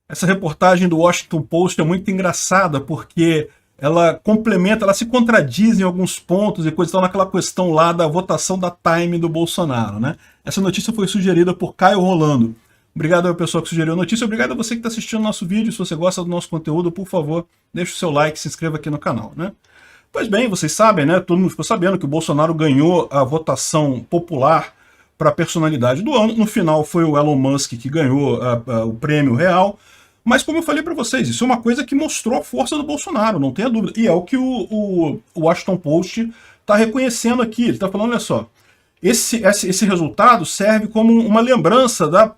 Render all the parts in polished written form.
Essa reportagem do Washington Post é muito engraçada porque ela complementa, ela se contradiz em alguns pontos e coisa tal naquela questão lá da votação da Time do Bolsonaro, né? Essa notícia foi sugerida por Caio Rolando. Obrigado ao pessoal que sugeriu a notícia, obrigado a você que está assistindo o nosso vídeo. Se você gosta do nosso conteúdo, por favor, deixe o seu like e se inscreva aqui no canal, né? Pois bem, vocês sabem, né? Todo mundo ficou sabendo que o Bolsonaro ganhou a votação popular para a personalidade do ano. No final foi o Elon Musk que ganhou o prêmio real. Mas como eu falei para vocês, isso é uma coisa que mostrou a força do Bolsonaro, não tenha dúvida. E é o que o Washington Post está reconhecendo aqui. Ele está falando, olha só, esse resultado serve como uma lembrança da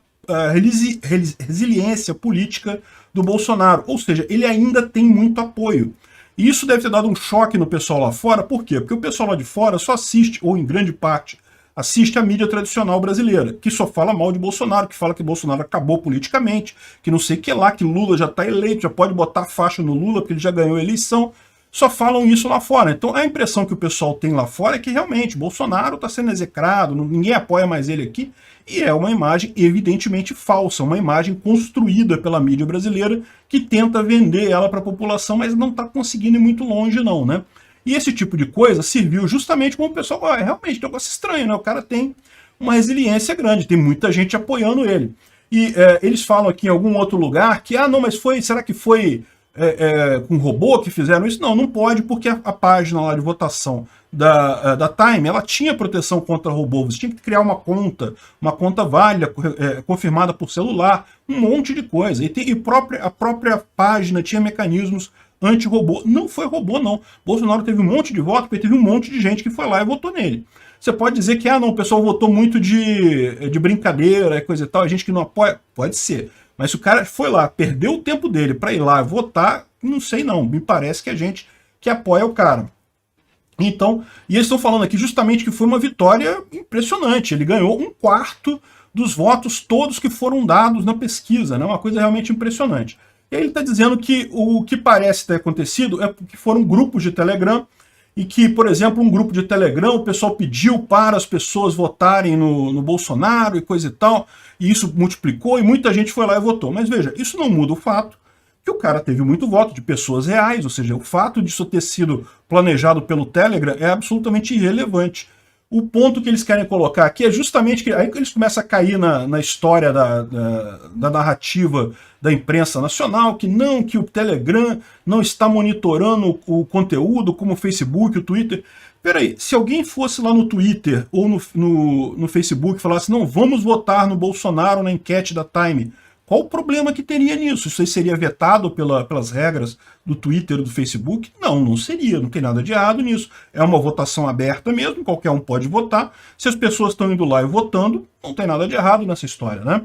resiliência política do Bolsonaro. Ou seja, ele ainda tem muito apoio. E isso deve ter dado um choque no pessoal lá fora. Por quê? Porque o pessoal lá de fora só assiste, ou em grande parte, assiste a mídia tradicional brasileira, que só fala mal de Bolsonaro, que fala que Bolsonaro acabou politicamente, que não sei o que lá, que Lula já está eleito, já pode botar faixa no Lula porque ele já ganhou a eleição. Só falam isso lá fora. Então a impressão que o pessoal tem lá fora é que realmente Bolsonaro está sendo execrado, ninguém apoia mais ele aqui, e é uma imagem evidentemente falsa, uma imagem construída pela mídia brasileira que tenta vender ela para a população, mas não está conseguindo ir muito longe não, né? E esse tipo de coisa serviu justamente como o pessoal, realmente, é um negócio estranho, né? O cara tem uma resiliência grande, tem muita gente apoiando ele. E eles falam aqui em algum outro lugar que, não, mas será que foi com robô que fizeram isso? Não, não pode, porque a página lá de votação da Time, ela tinha proteção contra robô. Você tinha que criar uma conta válida, confirmada por celular, um monte de coisa. E a própria página tinha mecanismos anti-robô. Não foi robô, não. Bolsonaro teve um monte de voto, porque teve um monte de gente que foi lá e votou nele. Você pode dizer que, não, o pessoal votou muito de brincadeira, coisa e tal, a gente que não apoia. Pode ser. Mas se o cara foi lá, perdeu o tempo dele para ir lá votar, não sei não. Me parece que a gente que apoia o cara. Então, e eles estão falando aqui justamente que foi uma vitória impressionante. Ele ganhou 1/4 dos votos todos que foram dados na pesquisa, né? Uma coisa realmente impressionante. E aí ele está dizendo que o que parece ter acontecido é que foram grupos de Telegram e que, por exemplo, um grupo de Telegram, o pessoal pediu para as pessoas votarem no Bolsonaro e coisa e tal, e isso multiplicou e muita gente foi lá e votou. Mas veja, isso não muda o fato que o cara teve muito voto de pessoas reais, ou seja, o fato disso ter sido planejado pelo Telegram é absolutamente irrelevante. O ponto que eles querem colocar aqui é justamente que aí eles começam a cair na história da narrativa da imprensa nacional, que o Telegram não está monitorando o conteúdo como o Facebook, o Twitter. Peraí, se alguém fosse lá no Twitter ou no Facebook e falasse, não, vamos votar no Bolsonaro na enquete da Time, qual o problema que teria nisso? Isso aí seria vetado pelas regras do Twitter ou do Facebook? Não, não seria, não tem nada de errado nisso. É uma votação aberta mesmo, qualquer um pode votar. Se as pessoas estão indo lá e votando, não tem nada de errado nessa história, né?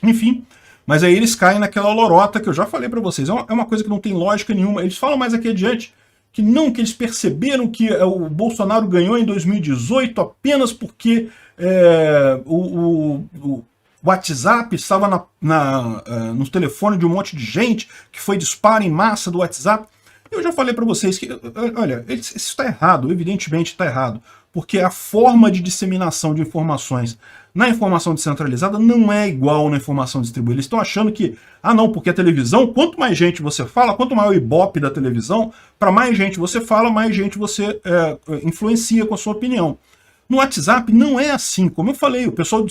Enfim, mas aí eles caem naquela lorota que eu já falei para vocês. É uma coisa que não tem lógica nenhuma. Eles falam mais aqui adiante que eles perceberam que o Bolsonaro ganhou em 2018 apenas porque o WhatsApp estava no telefone de um monte de gente, que foi disparo em massa do WhatsApp. Eu já falei para vocês que, olha, isso está errado, evidentemente está errado, porque a forma de disseminação de informações na informação descentralizada não é igual na informação distribuída. Eles estão achando que, não, porque a televisão, quanto mais gente você fala, quanto maior o ibope da televisão, para mais gente você fala, mais gente você influencia com a sua opinião. No WhatsApp não é assim, como eu falei, o pessoal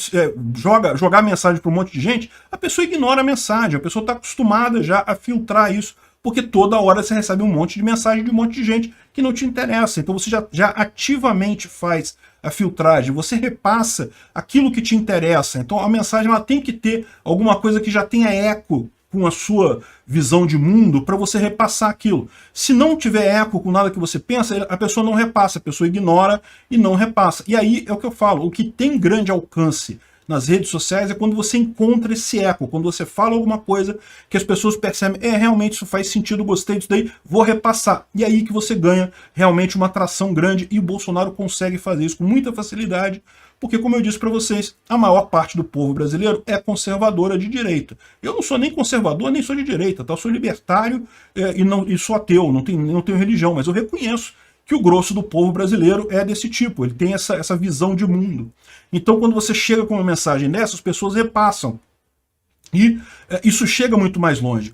jogar mensagem para um monte de gente, a pessoa ignora a mensagem, a pessoa está acostumada já a filtrar isso, porque toda hora você recebe um monte de mensagem de um monte de gente que não te interessa, então você já ativamente faz a filtragem, você repassa aquilo que te interessa, então a mensagem ela tem que ter alguma coisa que já tenha eco com a sua visão de mundo para você repassar aquilo. Se não tiver eco com nada que você pensa, a pessoa não repassa, a pessoa ignora e não repassa. E aí é o que eu falo, o que tem grande alcance nas redes sociais é quando você encontra esse eco, quando você fala alguma coisa que as pessoas percebem, realmente isso faz sentido, gostei disso daí, vou repassar. E aí que você ganha realmente uma atração grande, e o Bolsonaro consegue fazer isso com muita facilidade, porque, como eu disse para vocês, a maior parte do povo brasileiro é conservadora de direita. Eu não sou nem conservador, nem sou de direita, tá? Eu sou libertário e sou ateu, não tenho religião, mas eu reconheço que o grosso do povo brasileiro é desse tipo, ele tem essa visão de mundo. Então, quando você chega com uma mensagem dessa, as pessoas repassam. E isso chega muito mais longe.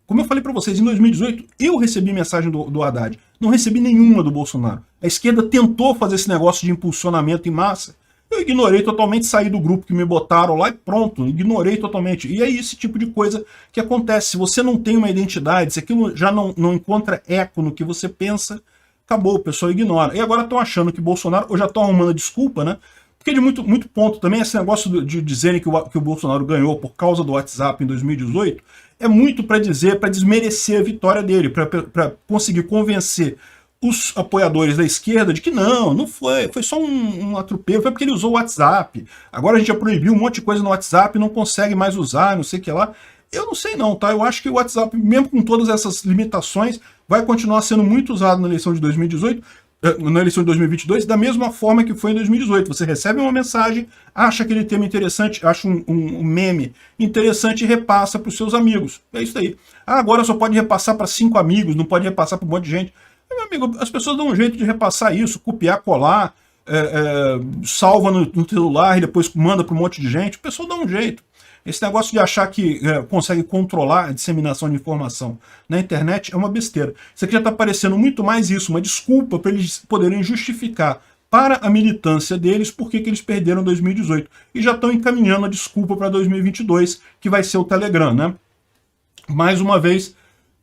Como eu falei para vocês, em 2018 eu recebi mensagem do Haddad, não recebi nenhuma do Bolsonaro. A esquerda tentou fazer esse negócio de impulsionamento em massa, eu ignorei totalmente, saí do grupo que me botaram lá e pronto, ignorei totalmente. E é esse tipo de coisa que acontece. Se você não tem uma identidade, se aquilo já não encontra eco no que você pensa, acabou, o pessoal ignora. E agora estão achando que Bolsonaro, ou já estão arrumando desculpa, né? Porque de muito ponto também, esse negócio de dizerem que o Bolsonaro ganhou por causa do WhatsApp em 2018, é muito para dizer, para desmerecer a vitória dele, para conseguir convencer os apoiadores da esquerda de que não foi só um atropelo, foi porque ele usou o WhatsApp. Agora a gente já proibiu um monte de coisa no WhatsApp, não consegue mais usar, não sei o que lá. Eu não sei não, tá? Eu acho que o WhatsApp, mesmo com todas essas limitações, vai continuar sendo muito usado na eleição de 2018, na eleição de 2022, da mesma forma que foi em 2018. Você recebe uma mensagem, acha aquele tema interessante, acha um meme interessante e repassa para os seus amigos. É isso aí. Ah, agora só pode repassar para 5 amigos, não pode repassar para um monte de gente. Meu amigo, as pessoas dão um jeito de repassar isso, copiar, colar, salva no celular e depois manda para um monte de gente. O pessoal dá um jeito. Esse negócio de achar que consegue controlar a disseminação de informação na internet é uma besteira. Isso aqui já está parecendo muito mais isso, uma desculpa para eles poderem justificar para a militância deles por que eles perderam 2018. E já estão encaminhando a desculpa para 2022, que vai ser o Telegram, né? Mais uma vez,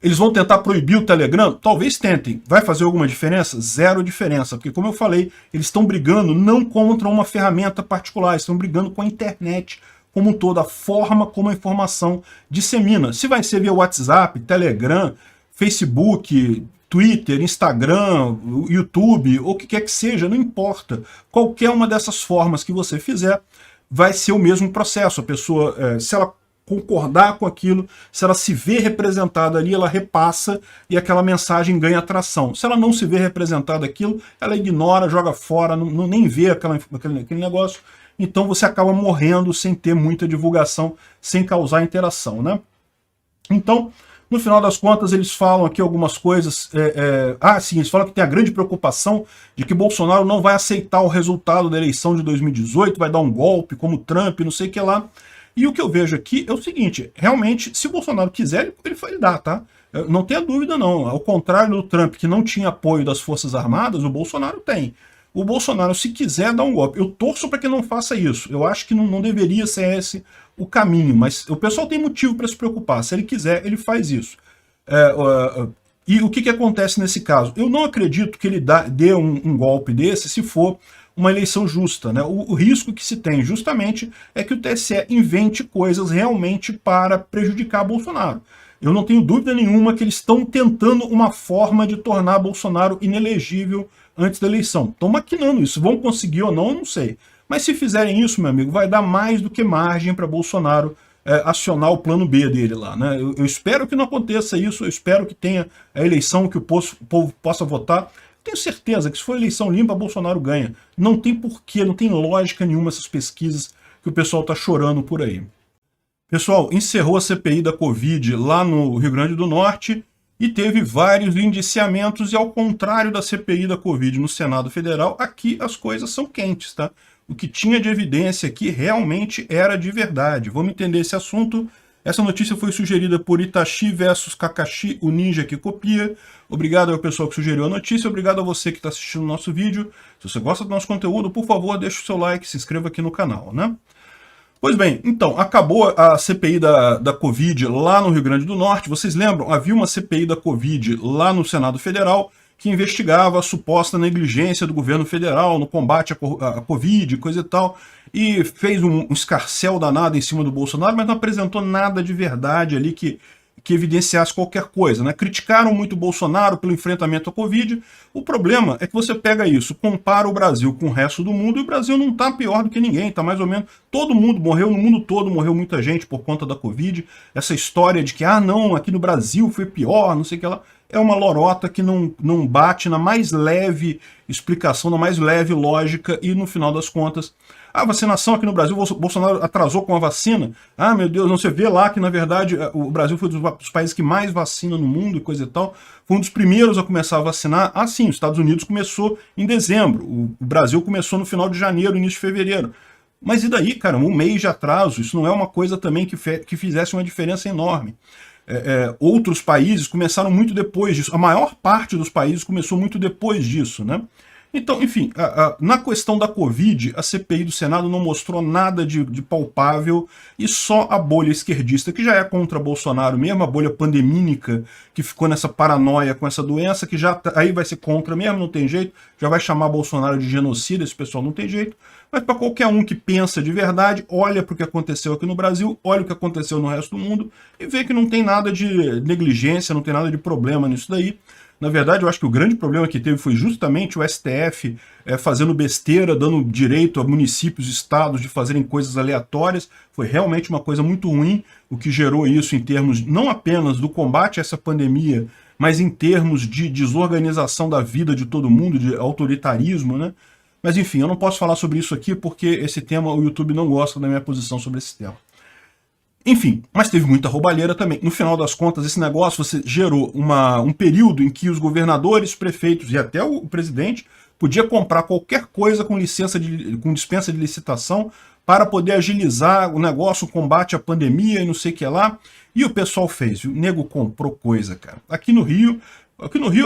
eles vão tentar proibir o Telegram? Talvez tentem. Vai fazer alguma diferença? Zero diferença. Porque, como eu falei, eles estão brigando não contra uma ferramenta particular, estão brigando com a internet como um todo, a forma como a informação dissemina. Se vai ser via WhatsApp, Telegram, Facebook, Twitter, Instagram, YouTube, ou o que quer que seja, não importa. Qualquer uma dessas formas que você fizer, vai ser o mesmo processo. A pessoa, se ela concordar com aquilo, se ela se vê representada ali, ela repassa e aquela mensagem ganha atração. Se ela não se vê representada aquilo, ela ignora, joga fora, nem vê aquele negócio. Então você acaba morrendo sem ter muita divulgação, sem causar interação, né? Então, no final das contas, eles falam aqui algumas coisas. Sim, eles falam que tem a grande preocupação de que Bolsonaro não vai aceitar o resultado da eleição de 2018, vai dar um golpe, como Trump, não sei o que lá. E o que eu vejo aqui é o seguinte, realmente, se o Bolsonaro quiser, ele dá, tá? Não tenha dúvida, não. Ao contrário do Trump, que não tinha apoio das Forças Armadas, o Bolsonaro tem. O Bolsonaro, se quiser, dá um golpe. Eu torço para que não faça isso. Eu acho que não deveria ser esse o caminho, mas o pessoal tem motivo para se preocupar. Se ele quiser, ele faz isso. E o que acontece nesse caso? Eu não acredito que ele dê um golpe desse se for uma eleição justa, né? O risco que se tem justamente é que o TSE invente coisas realmente para prejudicar Bolsonaro. Eu não tenho dúvida nenhuma que eles estão tentando uma forma de tornar Bolsonaro inelegível antes da eleição. Estão maquinando isso. Vão conseguir ou não, eu não sei. Mas se fizerem isso, meu amigo, vai dar mais do que margem para Bolsonaro acionar o plano B dele lá, né? Eu espero que não aconteça isso, eu espero que tenha a eleição, que o povo possa votar. Tenho certeza que se for eleição limpa, Bolsonaro ganha. Não tem porquê, não tem lógica nenhuma essas pesquisas que o pessoal está chorando por aí. Pessoal, encerrou a CPI da Covid lá no Rio Grande do Norte e teve vários indiciamentos, e ao contrário da CPI da Covid no Senado Federal, aqui as coisas são quentes, tá? O que tinha de evidência aqui realmente era de verdade. Vamos entender esse assunto. Essa notícia foi sugerida por Itachi versus Kakashi, o ninja que copia. Obrigado ao pessoal que sugeriu a notícia, obrigado a você que está assistindo o nosso vídeo. Se você gosta do nosso conteúdo, por favor, deixe o seu like, se inscreva aqui no canal, né? Pois bem, então, acabou a CPI da Covid lá no Rio Grande do Norte. Vocês lembram? Havia uma CPI da Covid lá no Senado Federal que investigava a suposta negligência do governo federal no combate à Covid, coisa e tal, e fez um escarcéu danado em cima do Bolsonaro, mas não apresentou nada de verdade ali que evidenciasse qualquer coisa, né? Criticaram muito o Bolsonaro pelo enfrentamento à Covid. O problema é que você pega isso, compara o Brasil com o resto do mundo, e o Brasil não está pior do que ninguém, está mais ou menos... Todo mundo morreu, no mundo todo morreu muita gente por conta da Covid. Essa história de que, não, aqui no Brasil foi pior, não sei o que lá, é uma lorota que não bate na mais leve explicação, na mais leve lógica, e no final das contas... A vacinação aqui no Brasil, o Bolsonaro atrasou com a vacina. Meu Deus, não, você vê lá que, na verdade, o Brasil foi um dos países que mais vacina no mundo e coisa e tal. Foi um dos primeiros a começar a vacinar. Sim, os Estados Unidos começou em dezembro. O Brasil começou no final de janeiro, início de fevereiro. Mas e daí, cara, um mês de atraso, isso não é uma coisa também que fizesse uma diferença enorme. Outros países começaram muito depois disso, a maior parte dos países começou muito depois disso, né? Então, enfim, na questão da Covid, a CPI do Senado não mostrou nada de palpável e só a bolha esquerdista, que já é contra Bolsonaro mesmo, a bolha pandemínica, que ficou nessa paranoia com essa doença, que já aí vai ser contra mesmo, não tem jeito, já vai chamar Bolsonaro de genocida, esse pessoal não tem jeito. Mas para qualquer um que pensa de verdade, olha para o que aconteceu aqui no Brasil, olha o que aconteceu no resto do mundo e vê que não tem nada de negligência, não tem nada de problema nisso daí. Na verdade, eu acho que o grande problema que teve foi justamente o STF fazendo besteira, dando direito a municípios e estados de fazerem coisas aleatórias. Foi realmente uma coisa muito ruim, o que gerou isso em termos não apenas do combate a essa pandemia, mas em termos de desorganização da vida de todo mundo, de autoritarismo, né? Mas enfim, eu não posso falar sobre isso aqui porque esse tema, o YouTube não gosta da minha posição sobre esse tema. Enfim, mas teve muita roubalheira também. No final das contas, esse negócio você gerou um período em que os governadores, prefeitos e até o presidente podia comprar qualquer coisa com dispensa de licitação para poder agilizar o negócio, o combate à pandemia e não sei o que lá. E o pessoal fez, o nego comprou coisa, cara. Aqui no Rio,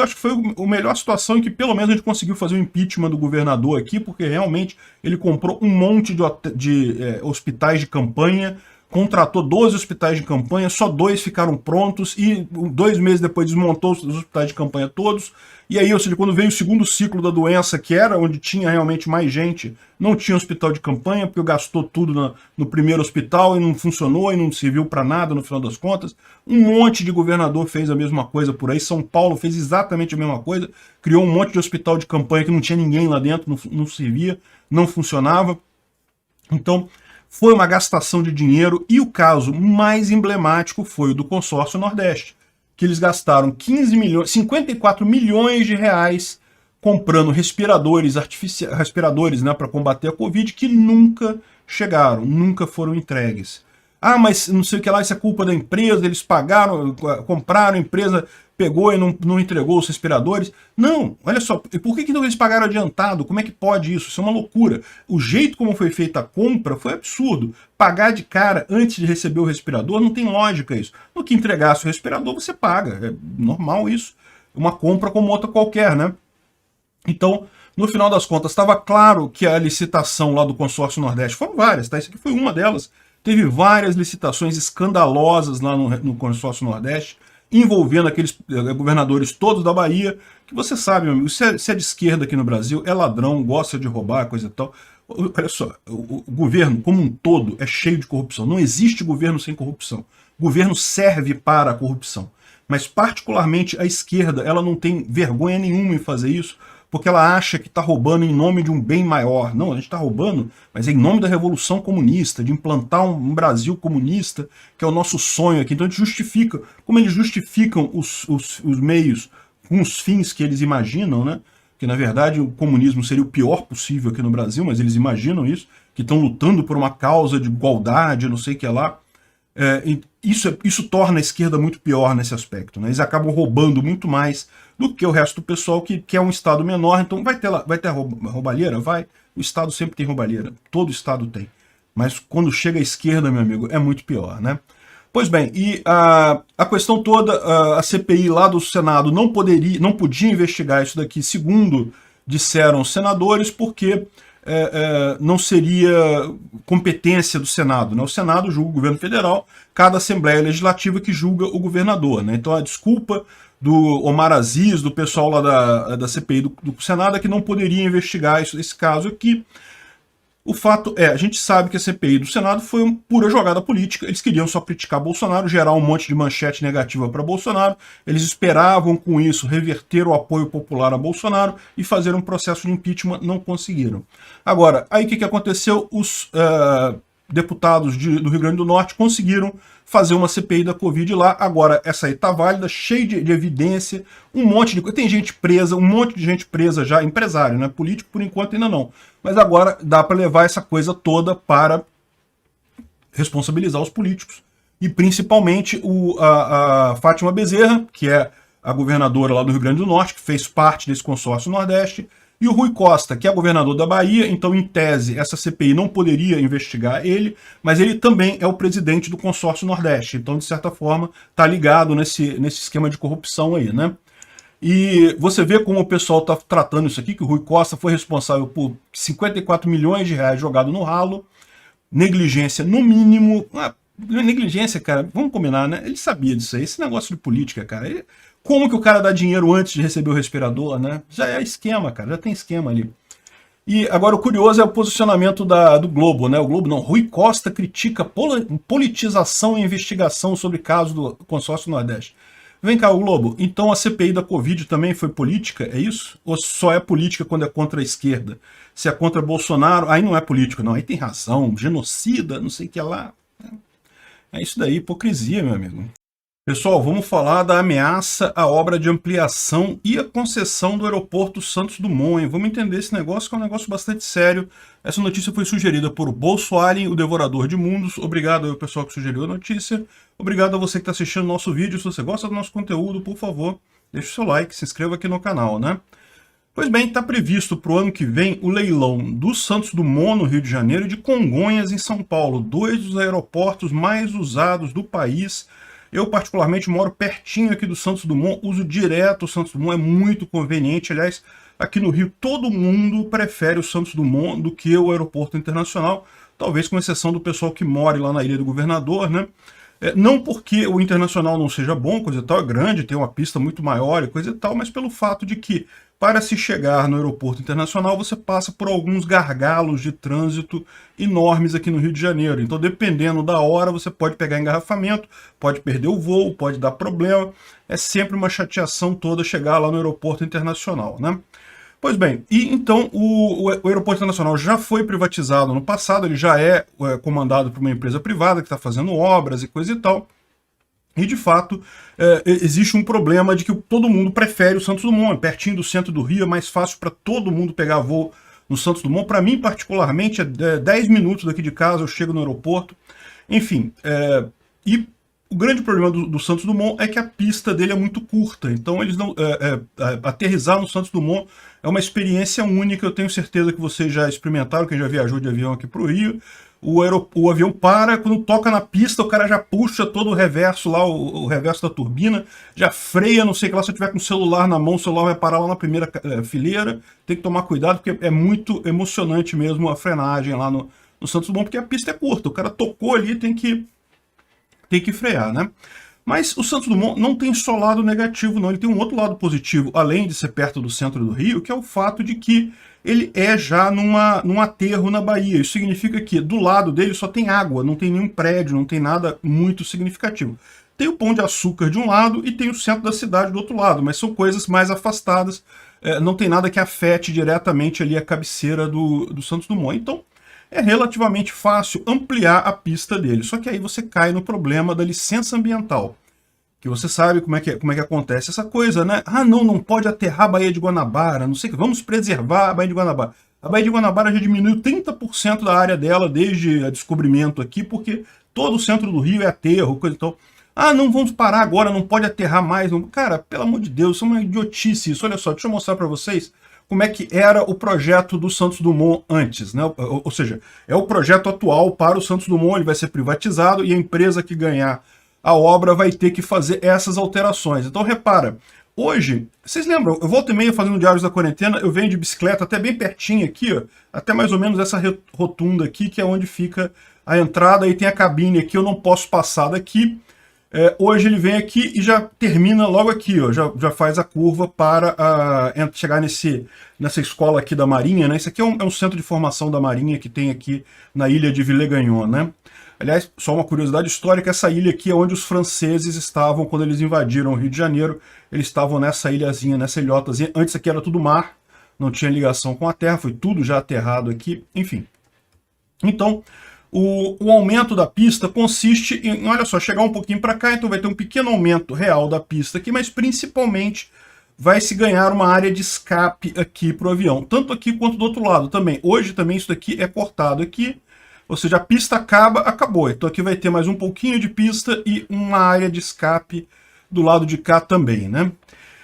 acho que foi a melhor situação em que pelo menos a gente conseguiu fazer o impeachment do governador aqui, porque realmente ele comprou um monte de hospitais de campanha, contratou 12 hospitais de campanha, só 2 ficaram prontos e 2 meses depois desmontou os hospitais de campanha todos. E aí, ou seja, quando veio o segundo ciclo da doença, que era onde tinha realmente mais gente, não tinha hospital de campanha, porque gastou tudo no primeiro hospital e não funcionou e não serviu para nada no final das contas. Um monte de governador fez a mesma coisa por aí. São Paulo fez exatamente a mesma coisa, criou um monte de hospital de campanha que não tinha ninguém lá dentro, não servia, não funcionava. Então, foi uma gastação de dinheiro e o caso mais emblemático foi o do Consórcio Nordeste, que eles gastaram 54 milhões de reais comprando respiradores artificiais, né, para combater a Covid, que nunca chegaram, nunca foram entregues. Ah, mas não sei o que lá, isso é culpa da empresa, eles pagaram, compraram, a empresa pegou e não entregou os respiradores. Não, olha só, por que não eles pagaram adiantado? Como é que pode isso? Isso é uma loucura. O jeito como foi feita a compra foi absurdo. Pagar de cara antes de receber o respirador, não tem lógica isso. No que entregasse o respirador, você paga. É normal isso. Uma compra como outra qualquer, né? Então, no final das contas, estava claro que a licitação lá do Consórcio Nordeste, foram várias, tá? Isso aqui foi uma delas. Teve várias licitações escandalosas lá no Consórcio Nordeste, envolvendo aqueles governadores todos da Bahia, que você sabe, meu amigo, se é de esquerda aqui no Brasil, é ladrão, gosta de roubar, coisa e tal. Olha só, o governo como um todo é cheio de corrupção. Não existe governo sem corrupção. O governo serve para a corrupção. Mas particularmente a esquerda, ela não tem vergonha nenhuma em fazer isso, porque ela acha que está roubando em nome de um bem maior. Não, a gente está roubando, mas é em nome da Revolução Comunista, de implantar um Brasil comunista, que é o nosso sonho aqui. Então a gente justifica, como eles justificam os meios com os fins que eles imaginam, né? Que na verdade o comunismo seria o pior possível aqui no Brasil, mas eles imaginam isso, que estão lutando por uma causa de igualdade, não sei o que lá. Isso torna a esquerda muito pior nesse aspecto, né? Eles acabam roubando muito mais do que o resto do pessoal que quer um Estado menor. Então vai ter roubalheira? Vai. O Estado sempre tem roubalheira. Todo Estado tem. Mas quando chega à esquerda, meu amigo, é muito pior, né? Pois bem, e a questão toda, a CPI lá do Senado não podia investigar isso daqui, segundo disseram os senadores, porque não seria competência do Senado, né? O Senado julga o governo federal, cada Assembleia Legislativa que julga o governador, né? Então a desculpa do Omar Aziz, do pessoal lá da CPI do Senado, é que não poderia investigar esse caso aqui. O fato é, a gente sabe que a CPI do Senado foi uma pura jogada política, eles queriam só criticar Bolsonaro, gerar um monte de manchete negativa para Bolsonaro, eles esperavam com isso reverter o apoio popular a Bolsonaro e fazer um processo de impeachment, não conseguiram. Agora, aí o que aconteceu? Os deputados do Rio Grande do Norte conseguiram fazer uma CPI da Covid lá. Agora, essa aí tá válida, cheia de evidência, um monte de coisa. Tem gente presa, um monte de gente presa já, empresário, né? Político, por enquanto, ainda não. Mas agora dá para levar essa coisa toda para responsabilizar os políticos. E principalmente a Fátima Bezerra, que é a governadora lá do Rio Grande do Norte, que fez parte desse consórcio Nordeste, E o Rui Costa, que é governador da Bahia, então, em tese, essa CPI não poderia investigar ele, mas ele também é o presidente do Consórcio Nordeste. Então, de certa forma, está ligado nesse esquema de corrupção aí, né? E você vê como o pessoal está tratando isso aqui, que o Rui Costa foi responsável por 54 milhões de reais jogado no ralo, negligência no mínimo. Negligência, cara, vamos combinar, né? Ele sabia disso aí, esse negócio de política, cara. Como que o cara dá dinheiro antes de receber o respirador, né? Já é esquema, cara, já tem esquema ali. E agora o curioso é o posicionamento do Globo, né? O Globo não. Rui Costa critica politização e investigação sobre caso do Consórcio Nordeste. Vem cá, o Globo, então a CPI da Covid também foi política, é isso? Ou só é política quando é contra a esquerda? Se é contra Bolsonaro, aí não é político, não. Aí tem razão, genocida, não sei o que lá. É isso daí, hipocrisia, meu amigo. Pessoal, vamos falar da ameaça à obra de ampliação e a concessão do aeroporto Santos Dumont, hein? Vamos entender esse negócio, que é um negócio bastante sério. Essa notícia foi sugerida por Bolsoalien, o devorador de mundos. Obrigado ao pessoal que sugeriu a notícia. Obrigado a você que está assistindo o nosso vídeo. Se você gosta do nosso conteúdo, por favor, deixe o seu like, se inscreva aqui no canal, né? Pois bem, está previsto para o ano que vem o leilão do Santos Dumont, no Rio de Janeiro, e de Congonhas, em São Paulo, 2 dos aeroportos mais usados do país. Eu, particularmente, moro pertinho aqui do Santos Dumont, uso direto o Santos Dumont, é muito conveniente. Aliás, aqui no Rio, todo mundo prefere o Santos Dumont do que o aeroporto internacional, talvez com exceção do pessoal que mora lá na Ilha do Governador, né? Não porque o internacional não seja bom, coisa e tal, é grande, tem uma pista muito maior e coisa e tal, mas pelo fato de que, para se chegar no aeroporto internacional, você passa por alguns gargalos de trânsito enormes aqui no Rio de Janeiro. Então, dependendo da hora, você pode pegar engarrafamento, pode perder o voo, pode dar problema. É sempre uma chateação toda chegar lá no aeroporto internacional, né? Pois bem, e então o aeroporto internacional já foi privatizado no passado, ele já é comandado por uma empresa privada que está fazendo obras e coisa e tal. E, de fato, existe um problema de que todo mundo prefere o Santos Dumont, pertinho do centro do Rio, é mais fácil para todo mundo pegar voo no Santos Dumont. Para mim, particularmente, é 10 minutos daqui de casa, eu chego no aeroporto. Enfim, e o grande problema do Santos Dumont é que a pista dele é muito curta, então eles não aterrissar no Santos Dumont é uma experiência única. Eu tenho certeza que vocês já experimentaram, quem já viajou de avião aqui para o Rio. O avião para, quando toca na pista, o cara já puxa todo o reverso lá, o reverso da turbina, já freia, não sei o que lá, se eu tiver com o celular na mão, o celular vai parar lá na primeira fileira, tem que tomar cuidado, porque é muito emocionante mesmo a frenagem lá no Santos Dumont, porque a pista é curta, o cara tocou ali, tem que frear, né? Mas o Santos Dumont não tem só lado negativo, não. Ele tem um outro lado positivo, além de ser perto do centro do Rio, que é o fato de que ele é já num aterro na Bahia. Isso significa que do lado dele só tem água, não tem nenhum prédio, não tem nada muito significativo. Tem o Pão de Açúcar de um lado e tem o centro da cidade do outro lado, mas são coisas mais afastadas, não tem nada que afete diretamente ali a cabeceira do Santos Dumont. Então, é relativamente fácil ampliar a pista dele. Só que aí você cai no problema da licença ambiental, que você sabe como é que acontece essa coisa, né? Ah, não pode aterrar a Baía de Guanabara, não sei o que, vamos preservar a Baía de Guanabara. A Baía de Guanabara já diminuiu 30% da área dela desde o descobrimento aqui, porque todo o centro do Rio é aterro, coisa e tal. Ah, não vamos parar agora, não pode aterrar mais. Não. Cara, pelo amor de Deus, isso é uma idiotice isso. Olha só, deixa eu mostrar para vocês como é que era o projeto do Santos Dumont antes, né? Ou seja, é o projeto atual para o Santos Dumont, ele vai ser privatizado e a empresa que ganhar a obra vai ter que fazer essas alterações. Então repara, hoje, vocês lembram, eu volto e meia fazendo Diários da Quarentena, eu venho de bicicleta até bem pertinho aqui, ó, até mais ou menos essa rotunda aqui, que é onde fica a entrada, e tem a cabine aqui, eu não posso passar daqui. Hoje ele vem aqui e já termina logo aqui, ó, já faz a curva para chegar nessa escola aqui da Marinha, né? Isso aqui é um centro de formação da Marinha que tem aqui na ilha de Villers-Gagnon, né? Aliás, só uma curiosidade histórica, essa ilha aqui é onde os franceses estavam quando eles invadiram o Rio de Janeiro. Eles estavam nessa ilhazinha, nessa ilhotazinha. Antes aqui era tudo mar, não tinha ligação com a terra, foi tudo já aterrado aqui, enfim. Então, o aumento da pista consiste em, olha só, chegar um pouquinho para cá, então vai ter um pequeno aumento real da pista aqui, mas principalmente vai se ganhar uma área de escape aqui para o avião, tanto aqui quanto do outro lado também. Hoje também isso daqui é cortado aqui, ou seja, a pista acabou. Então aqui vai ter mais um pouquinho de pista e uma área de escape do lado de cá também, né?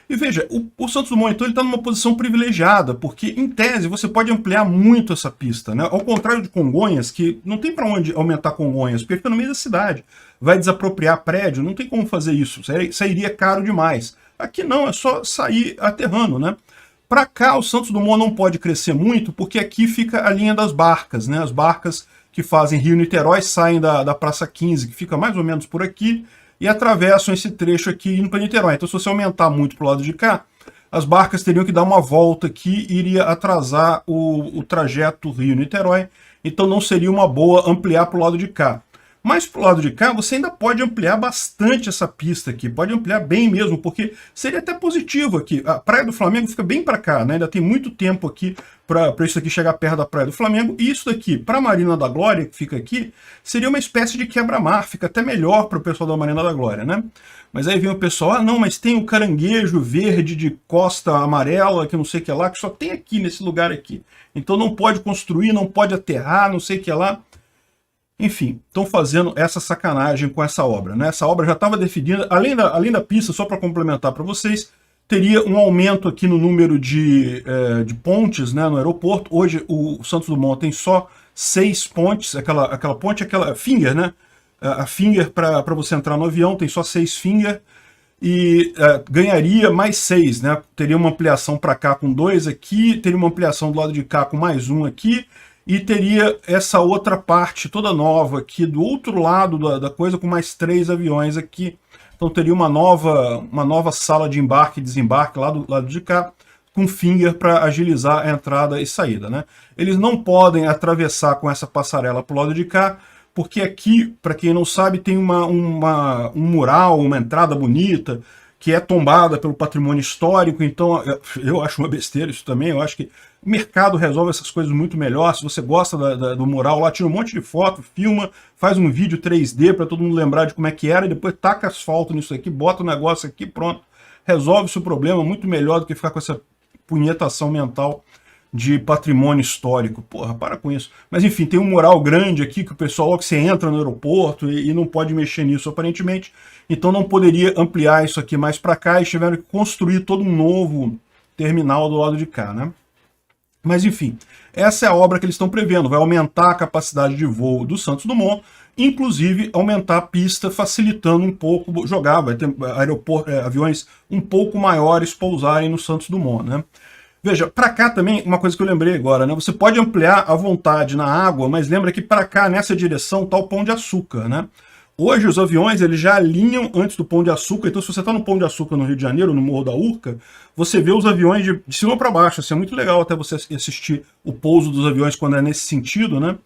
E veja, o Santos Dumont, então, ele está numa posição privilegiada, porque, em tese, você pode ampliar muito essa pista, né? Ao contrário de Congonhas, que não tem para onde aumentar Congonhas, porque fica no meio da cidade. Vai desapropriar prédio, não tem como fazer isso, sairia caro demais. Aqui não, é só sair aterrando, né? Para cá, o Santos Dumont não pode crescer muito, porque aqui fica a linha das barcas, né? As barcas que fazem Rio-Niterói saem da Praça 15, que fica mais ou menos por aqui, e atravessam esse trecho aqui indo para Niterói. Então, se você aumentar muito para o lado de cá, as barcas teriam que dar uma volta aqui e iria atrasar o trajeto Rio-Niterói. Então, não seria uma boa ampliar para o lado de cá. Mas pro lado de cá, você ainda pode ampliar bastante essa pista aqui, pode ampliar bem mesmo, porque seria até positivo aqui. A Praia do Flamengo fica bem para cá, né? Ainda tem muito tempo aqui para isso aqui chegar perto da Praia do Flamengo. E isso daqui, para a Marina da Glória, que fica aqui, seria uma espécie de quebra-mar, fica até melhor para o pessoal da Marina da Glória, né? Mas aí vem o pessoal, ah não, mas tem o caranguejo verde de costa amarela, que não sei o que lá, que só tem aqui, nesse lugar aqui. Então não pode construir, não pode aterrar, não sei o que lá. Enfim, estão fazendo essa sacanagem com essa obra, né? Essa obra já estava definida, além da pista, só para complementar para vocês, teria um aumento aqui no número de pontes, né, no aeroporto. Hoje o Santos Dumont tem só 6 pontes, aquela ponte, aquela finger, né? A finger para você entrar no avião, tem só 6 finger, e ganharia mais 6, né? Teria uma ampliação para cá com 2 aqui, teria uma ampliação do lado de cá com mais 1 aqui, e teria essa outra parte toda nova aqui do outro lado da coisa com mais 3 aviões aqui. Então teria uma nova sala de embarque e desembarque lá do lado de cá, com finger para agilizar a entrada e saída, né? Eles não podem atravessar com essa passarela para o lado de cá, porque aqui, para quem não sabe, tem um mural, uma entrada bonita, que é tombada pelo patrimônio histórico. Então eu acho uma besteira isso também. Eu acho que o mercado resolve essas coisas muito melhor. Se você gosta do mural lá, tira um monte de foto, filma, faz um vídeo 3D para todo mundo lembrar de como é que era, e depois taca asfalto nisso aqui, bota o negócio aqui, pronto. Resolve-se o problema muito melhor do que ficar com essa punhetação mental de patrimônio histórico. Porra, para com isso. Mas enfim, tem um mural grande aqui que o pessoal, logo que você entra no aeroporto, e não pode mexer nisso aparentemente. Então não poderia ampliar isso aqui mais para cá, e tiveram que construir todo um novo terminal do lado de cá, né? Mas enfim, essa é a obra que eles estão prevendo. Vai aumentar a capacidade de voo do Santos Dumont, inclusive aumentar a pista, facilitando um pouco, vai ter aviões um pouco maiores pousarem no Santos Dumont, né? Veja, para cá também, uma coisa que eu lembrei agora, né? Você pode ampliar à vontade na água, mas lembra que para cá, nessa direção, está o Pão de Açúcar, né? Hoje os aviões eles já alinham antes do Pão de Açúcar. Então se você está no Pão de Açúcar no Rio de Janeiro, no Morro da Urca, você vê os aviões de cima para baixo. Assim, é muito legal até você assistir o pouso dos aviões quando é nesse sentido, né?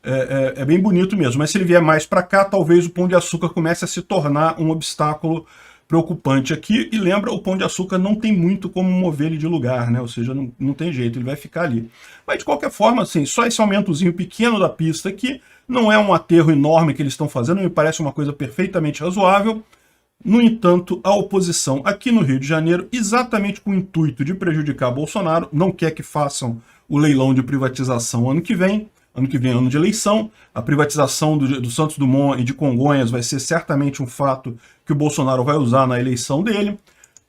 É bem bonito mesmo. Mas se ele vier mais para cá, talvez o Pão de Açúcar comece a se tornar um obstáculo preocupante aqui. E lembra, o Pão de Açúcar não tem muito como mover ele de lugar, né? Ou seja, não tem jeito, ele vai ficar ali. Mas de qualquer forma, assim, só esse aumentozinho pequeno da pista aqui não é um aterro enorme que eles estão fazendo, me parece uma coisa perfeitamente razoável. No entanto, a oposição aqui no Rio de Janeiro, exatamente com o intuito de prejudicar Bolsonaro, não quer que façam o leilão de privatização ano que vem. Ano que vem é ano de eleição. A privatização do Santos Dumont e de Congonhas vai ser certamente um fato que o Bolsonaro vai usar na eleição dele.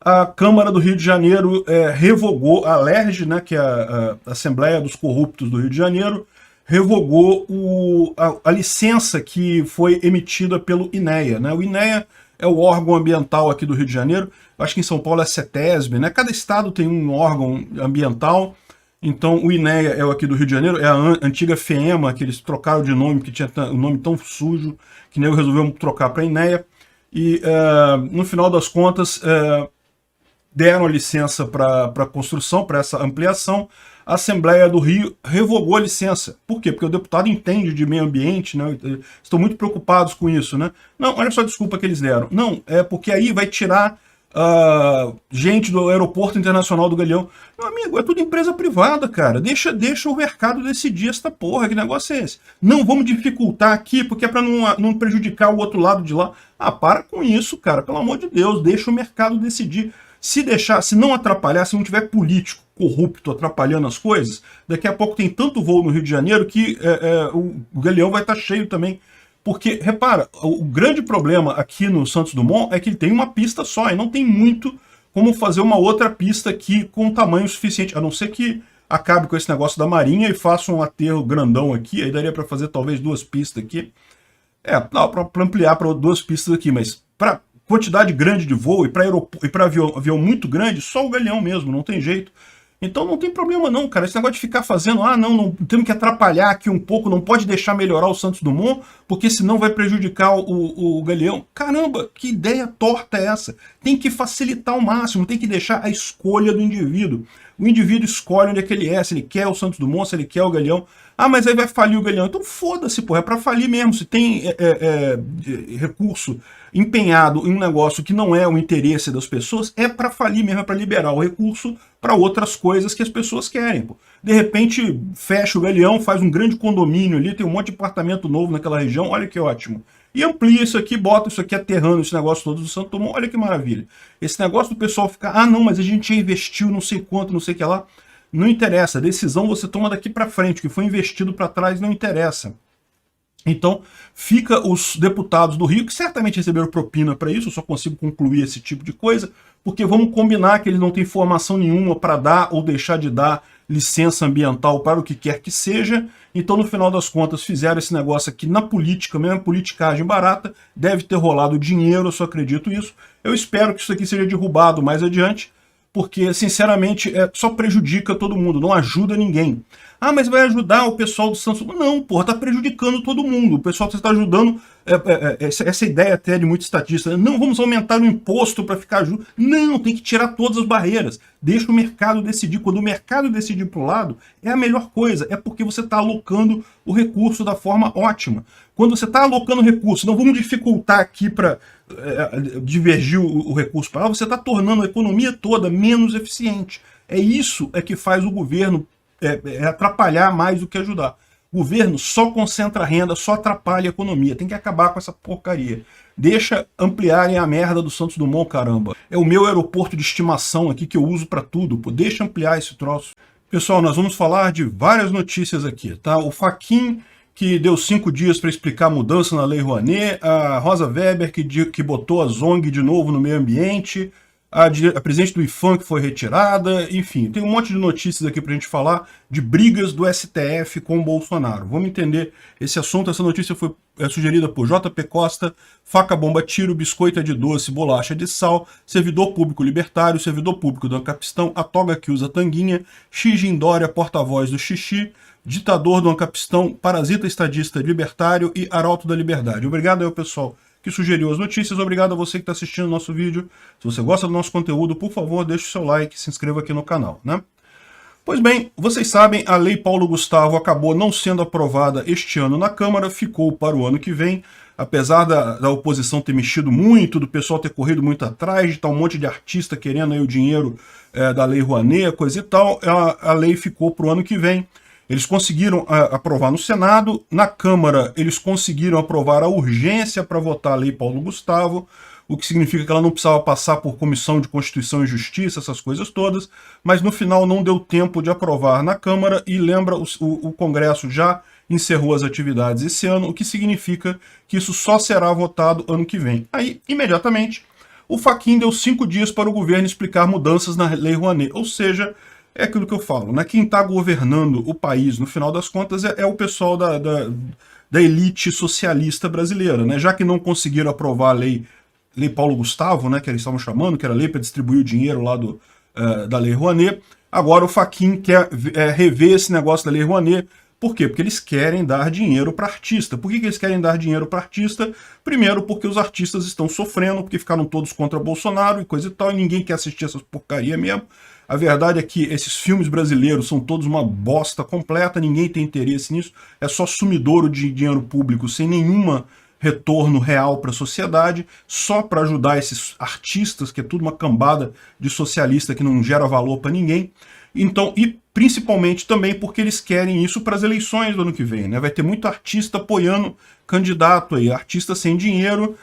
A Câmara do Rio de Janeiro revogou a LERJ, né, que é a Assembleia dos Corruptos do Rio de Janeiro, revogou a licença que foi emitida pelo INEA, né? O INEA é o órgão ambiental aqui do Rio de Janeiro. Eu acho que em São Paulo é CETESB, né? Cada estado tem um órgão ambiental. Então o INEA é o aqui do Rio de Janeiro, é a antiga FEEMA, que eles trocaram de nome, que tinha um nome tão sujo, que nem resolveu trocar para INEA. E no final das contas deram a licença para construção, para essa ampliação. A Assembleia do Rio revogou a licença. Por quê? Porque o deputado entende de meio ambiente, né? Estão muito preocupados com isso, né? Não, olha só a desculpa que eles deram. Não, é porque aí vai tirar gente do Aeroporto Internacional do Galeão. Meu amigo, é tudo empresa privada, cara. Deixa o mercado decidir essa porra. Que negócio é esse? Não, vamos dificultar aqui, porque é para não prejudicar o outro lado de lá. Ah, para com isso, cara. Pelo amor de Deus, deixa o mercado decidir. Se não atrapalhar, se não tiver político corrupto atrapalhando as coisas, daqui a pouco tem tanto voo no Rio de Janeiro que o Galeão vai estar cheio também. Porque, repara, o grande problema aqui no Santos Dumont é que ele tem uma pista só e não tem muito como fazer uma outra pista aqui com tamanho suficiente, a não ser que acabe com esse negócio da Marinha e faça um aterro grandão aqui, aí daria para fazer talvez 2 pistas aqui. Para ampliar para 2 pistas aqui, mas para quantidade grande de voo e para avião muito grande, só o Galeão mesmo, não tem jeito. Então não tem problema não, cara. Esse negócio de ficar fazendo, não temos que atrapalhar aqui um pouco, não pode deixar melhorar o Santos Dumont, porque senão vai prejudicar o Galeão. Caramba, que ideia torta é essa? Tem que facilitar ao máximo, tem que deixar a escolha do indivíduo. O indivíduo escolhe onde é que ele é, se ele quer o Santos Dumont, se ele quer o Galeão. Mas aí vai falir o Galeão. Então foda-se, porra, é pra falir mesmo. Se tem recurso empenhado em um negócio que não é o interesse das pessoas, é para falir mesmo, é para liberar o recurso para outras coisas que as pessoas querem. Pô. De repente, fecha o Galeão, faz um grande condomínio ali, tem um monte de apartamento novo naquela região, olha que ótimo. E amplia isso aqui, bota isso aqui aterrando esse negócio todo do Santos Dumont, olha que maravilha. Esse negócio do pessoal ficar, não, mas a gente já investiu não sei quanto, não sei o que lá. Não interessa, a decisão você toma daqui para frente, o que foi investido para trás não interessa. Então, fica os deputados do Rio, que certamente receberam propina para isso, eu só consigo concluir esse tipo de coisa, porque vamos combinar que eles não têm formação nenhuma para dar ou deixar de dar licença ambiental para o que quer que seja, então no final das contas fizeram esse negócio aqui na política, mesmo politicagem barata, deve ter rolado dinheiro, eu só acredito isso. Eu espero que isso aqui seja derrubado mais adiante, porque, sinceramente, só prejudica todo mundo, não ajuda ninguém. Mas vai ajudar o pessoal do Santos? Não, porra, tá prejudicando todo mundo. O pessoal que você está ajudando, essa ideia até de muito estatista, não, vamos aumentar o imposto para ficar justo. Não, tem que tirar todas as barreiras. Deixa o mercado decidir. Quando o mercado decidir para o lado, é a melhor coisa. É porque você está alocando o recurso da forma ótima. Quando você está alocando recurso, não vamos dificultar aqui para divergir o recurso para lá, você está tornando a economia toda menos eficiente. Isso que faz o governo atrapalhar mais do que ajudar. O governo só concentra renda, só atrapalha a economia. Tem que acabar com essa porcaria. Deixa ampliarem a merda do Santos Dumont, caramba. É o meu aeroporto de estimação aqui que eu uso para tudo. Pô. Deixa ampliar esse troço. Pessoal, nós vamos falar de várias notícias aqui, tá? O Fachin, que deu 5 dias para explicar a mudança na Lei Rouanet, a Rosa Weber, que botou a ZONG de novo no meio ambiente, a presidente do IFAM, que foi retirada, enfim, tem um monte de notícias aqui para a gente falar de brigas do STF com o Bolsonaro. Vamos entender esse assunto. Essa notícia foi sugerida por JP Costa, Faca Bomba Tiro, Biscoito de Doce, Bolacha de Sal, Servidor Público Libertário, Servidor Público do Ancapistão, A Toga que Usa Tanguinha, Xi Dória, Porta-Voz do Xixi, Ditador do Ancapistão, Parasita Estadista Libertário e Arauto da Liberdade. Obrigado aí ao pessoal que sugeriu as notícias. Obrigado a você que está assistindo o nosso vídeo. Se você gosta do nosso conteúdo, por favor, deixe o seu like e se inscreva aqui no canal, né? Pois bem, vocês sabem, a Lei Paulo Gustavo acabou não sendo aprovada este ano na Câmara, ficou para o ano que vem, apesar da oposição ter mexido muito, do pessoal ter corrido muito atrás, de estar um monte de artista querendo aí o dinheiro da Lei Rouanet, coisa e tal, a lei ficou para o ano que vem. Eles conseguiram aprovar no Senado, na Câmara eles conseguiram aprovar a urgência para votar a Lei Paulo Gustavo, o que significa que ela não precisava passar por Comissão de Constituição e Justiça, essas coisas todas, mas no final não deu tempo de aprovar na Câmara e lembra, o Congresso já encerrou as atividades esse ano, o que significa que isso só será votado ano que vem. Aí, imediatamente, o Fachin deu 5 dias para o governo explicar mudanças na Lei Rouanet, ou seja, é aquilo que eu falo, né? Quem está governando o país, no final das contas, é o pessoal da elite socialista brasileira, né? Já que não conseguiram aprovar a Lei Paulo Gustavo, né, que eles estavam chamando, que era a lei para distribuir o dinheiro lá da Lei Rouanet, agora o Fachin quer rever esse negócio da Lei Rouanet. Por quê? Porque eles querem dar dinheiro para artista. Por que eles querem dar dinheiro para artista? Primeiro, porque os artistas estão sofrendo, porque ficaram todos contra Bolsonaro e coisa e tal, e ninguém quer assistir essas porcaria mesmo. A verdade é que esses filmes brasileiros são todos uma bosta completa, ninguém tem interesse nisso, é só sumidouro de dinheiro público sem nenhuma retorno real para a sociedade, só para ajudar esses artistas, que é tudo uma cambada de socialista que não gera valor para ninguém. Então, e principalmente também porque eles querem isso para as eleições do ano que vem, né? Vai ter muito artista apoiando candidato aí, artista sem dinheiro,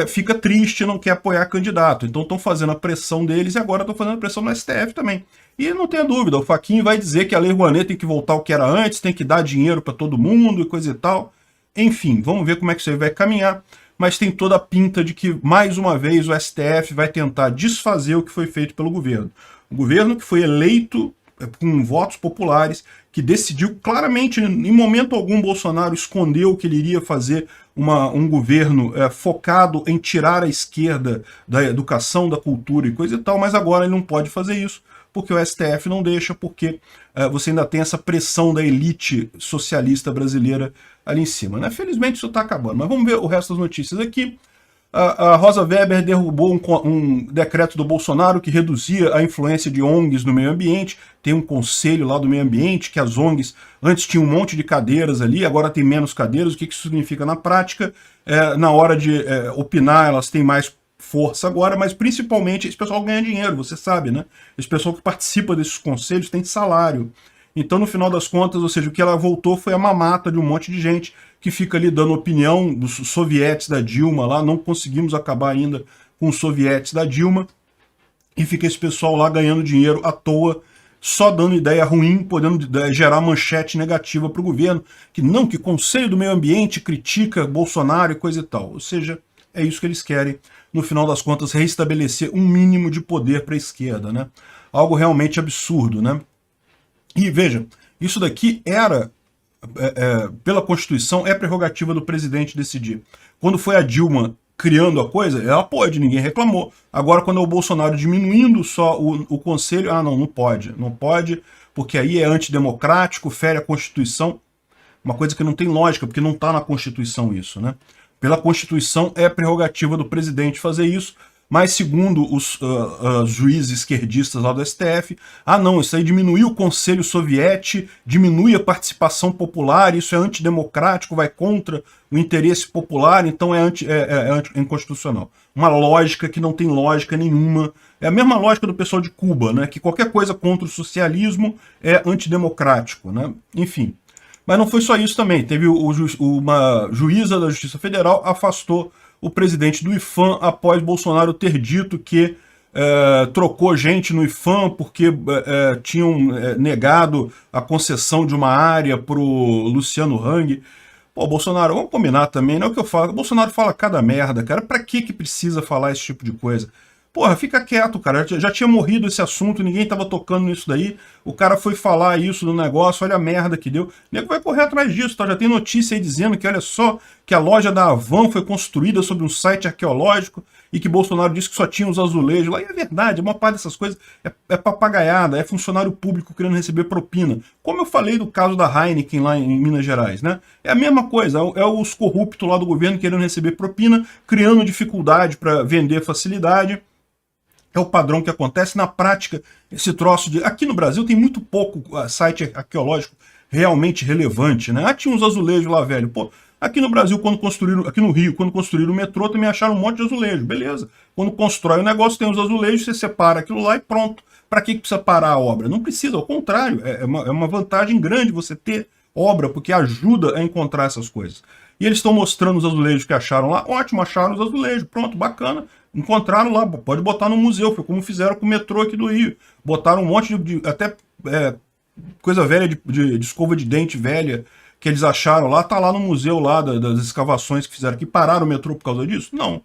fica triste, não quer apoiar candidato. Então estão fazendo a pressão deles e agora estão fazendo a pressão no STF também. E não tenha dúvida, o Fachin vai dizer que a Lei Rouanet tem que voltar ao que era antes, tem que dar dinheiro para todo mundo e coisa e tal. Enfim, vamos ver como é que isso aí vai caminhar. mas tem toda a pinta de que, mais uma vez, o STF vai tentar desfazer o que foi feito pelo governo. O governo que foi eleito com votos populares, que decidiu claramente, em momento algum, Bolsonaro escondeu que ele iria fazer um governo focado em tirar a esquerda da educação, da cultura e coisa e tal, mas agora ele não pode fazer isso, porque o STF não deixa, porque você ainda tem essa pressão da elite socialista brasileira ali em cima, né? Felizmente isso está acabando, mas vamos ver o resto das notícias aqui. A Rosa Weber derrubou um decreto do Bolsonaro que reduzia a influência de ONGs no meio ambiente. Tem um conselho lá do meio ambiente, que as ONGs antes tinham um monte de cadeiras ali, agora tem menos cadeiras. O que isso significa na prática? Na hora de opinar, elas têm mais força agora, mas principalmente esse pessoal ganha dinheiro, você sabe, né? Esse pessoal que participa desses conselhos tem salário. Então, no final das contas, ou seja, o que ela voltou foi a mamata de um monte de gente que fica ali dando opinião dos sovietes da Dilma lá, não conseguimos acabar ainda com os sovietes da Dilma, e fica esse pessoal lá ganhando dinheiro à toa, só dando ideia ruim, podendo gerar manchete negativa para o governo, que o Conselho do Meio Ambiente critica Bolsonaro e coisa e tal. Ou seja, é isso que eles querem, no final das contas, restabelecer um mínimo de poder para a esquerda, né? Algo realmente absurdo, né? E veja, isso daqui era, pela Constituição, é prerrogativa do presidente decidir. Quando foi a Dilma criando a coisa, ela pôde, ninguém reclamou. Agora, quando é o Bolsonaro diminuindo só o Conselho, não pode, porque aí é antidemocrático, fere a Constituição, uma coisa que não tem lógica, porque não está na Constituição isso, né? Pela Constituição é prerrogativa do presidente fazer isso, mas segundo os juízes esquerdistas lá do STF, isso aí diminui o Conselho Soviético, diminui a participação popular, isso é antidemocrático, vai contra o interesse popular, então é inconstitucional. Uma lógica que não tem lógica nenhuma. É a mesma lógica do pessoal de Cuba, né? Que qualquer coisa contra o socialismo é antidemocrático, né? Enfim. Mas não foi só isso também. Teve uma juíza da Justiça Federal afastou o presidente do IPHAN após Bolsonaro ter dito que trocou gente no IPHAN porque tinham negado a concessão de uma área para o Luciano Hang. Pô, Bolsonaro, vamos combinar também, não é o que eu falo. Bolsonaro fala cada merda, cara. Pra que precisa falar esse tipo de coisa? Porra, fica quieto, cara. Já tinha morrido esse assunto, ninguém tava tocando nisso daí. O cara foi falar isso no negócio, olha a merda que deu. O nego vai correr atrás disso, tá? Já tem notícia aí dizendo que, olha só, que a loja da Havan foi construída sobre um site arqueológico e que Bolsonaro disse que só tinha os azulejos lá. E é verdade, a maior parte dessas coisas é papagaiada, é funcionário público querendo receber propina. Como eu falei do caso da Heineken lá em Minas Gerais, né? É a mesma coisa, é os corruptos lá do governo querendo receber propina, criando dificuldade para vender facilidade. É o padrão que acontece na prática, esse troço de... Aqui no Brasil tem muito pouco site arqueológico realmente relevante, né? Tinha uns azulejos lá, velho. Pô, aqui no Brasil, aqui no Rio, quando construíram o metrô, também acharam um monte de azulejo, beleza. Quando constrói o negócio, tem os azulejos, você separa aquilo lá e pronto. Para que precisa parar a obra? Não precisa, ao contrário, é uma vantagem grande você ter obra, porque ajuda a encontrar essas coisas. E eles estão mostrando os azulejos que acharam lá, ótimo, acharam os azulejos, pronto, bacana. Encontraram lá, pode botar no museu, foi como fizeram com o metrô aqui do Rio. Botaram um monte de até coisa velha de escova de dente velha que eles acharam lá, tá lá no museu lá das escavações que fizeram aqui. Pararam o metrô por causa disso? Não.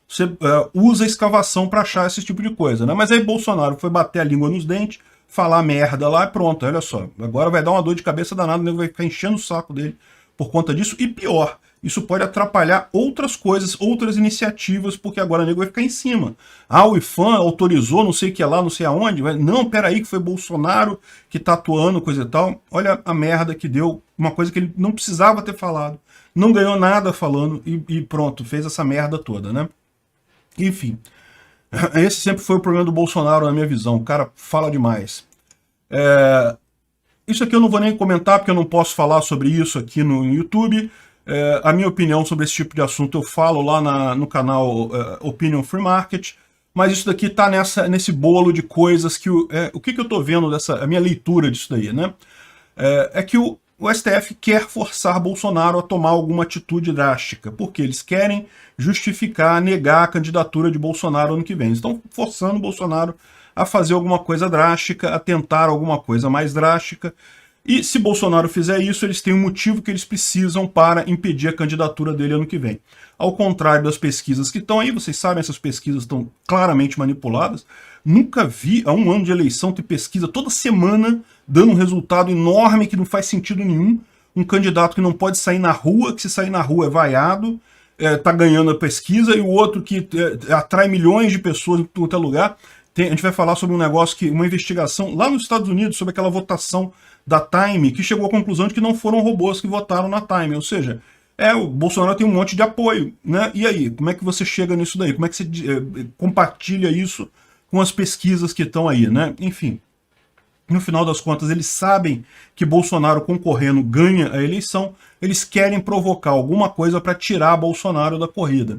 Você usa a escavação para achar esse tipo de coisa, né? Mas aí Bolsonaro foi bater a língua nos dentes, falar merda lá e pronto, olha só. Agora vai dar uma dor de cabeça danada, o nego vai ficar enchendo o saco dele por conta disso. E pior, isso pode atrapalhar outras coisas, outras iniciativas, porque agora o nego vai ficar em cima. O IPHAN autorizou não sei o que lá, não sei aonde. Não, peraí, que foi Bolsonaro que tá atuando, coisa e tal. Olha a merda que deu, uma coisa que ele não precisava ter falado. Não ganhou nada falando e pronto, fez essa merda toda, né? Enfim, esse sempre foi o problema do Bolsonaro na minha visão. O cara fala demais. Isso aqui eu não vou nem comentar, porque eu não posso falar sobre isso aqui no YouTube. A minha opinião sobre esse tipo de assunto eu falo lá no canal Opinion Free Market, mas isso daqui tá nesse bolo de coisas que... o que eu tô vendo a minha leitura disso daí, né? É que o STF quer forçar Bolsonaro a tomar alguma atitude drástica, porque eles querem justificar, negar a candidatura de Bolsonaro ano que vem. Eles estão forçando Bolsonaro a fazer alguma coisa drástica, a tentar alguma coisa mais drástica. E se Bolsonaro fizer isso, eles têm um motivo que eles precisam para impedir a candidatura dele ano que vem. Ao contrário das pesquisas que estão aí, vocês sabem, essas pesquisas estão claramente manipuladas. Nunca vi, há um ano de eleição, ter pesquisa toda semana dando um resultado enorme que não faz sentido nenhum. Um candidato que não pode sair na rua, que se sair na rua é vaiado, tá ganhando a pesquisa, e o outro que atrai milhões de pessoas em todo lugar. A gente vai falar sobre um negócio, uma investigação lá nos Estados Unidos, sobre aquela votação da Time, que chegou à conclusão de que não foram robôs que votaram na Time. Ou seja, o Bolsonaro tem um monte de apoio, né? E aí, como é que você chega nisso daí? Como é que você compartilha isso com as pesquisas que estão aí, né? Enfim, no final das contas, eles sabem que Bolsonaro concorrendo ganha a eleição, eles querem provocar alguma coisa para tirar Bolsonaro da corrida.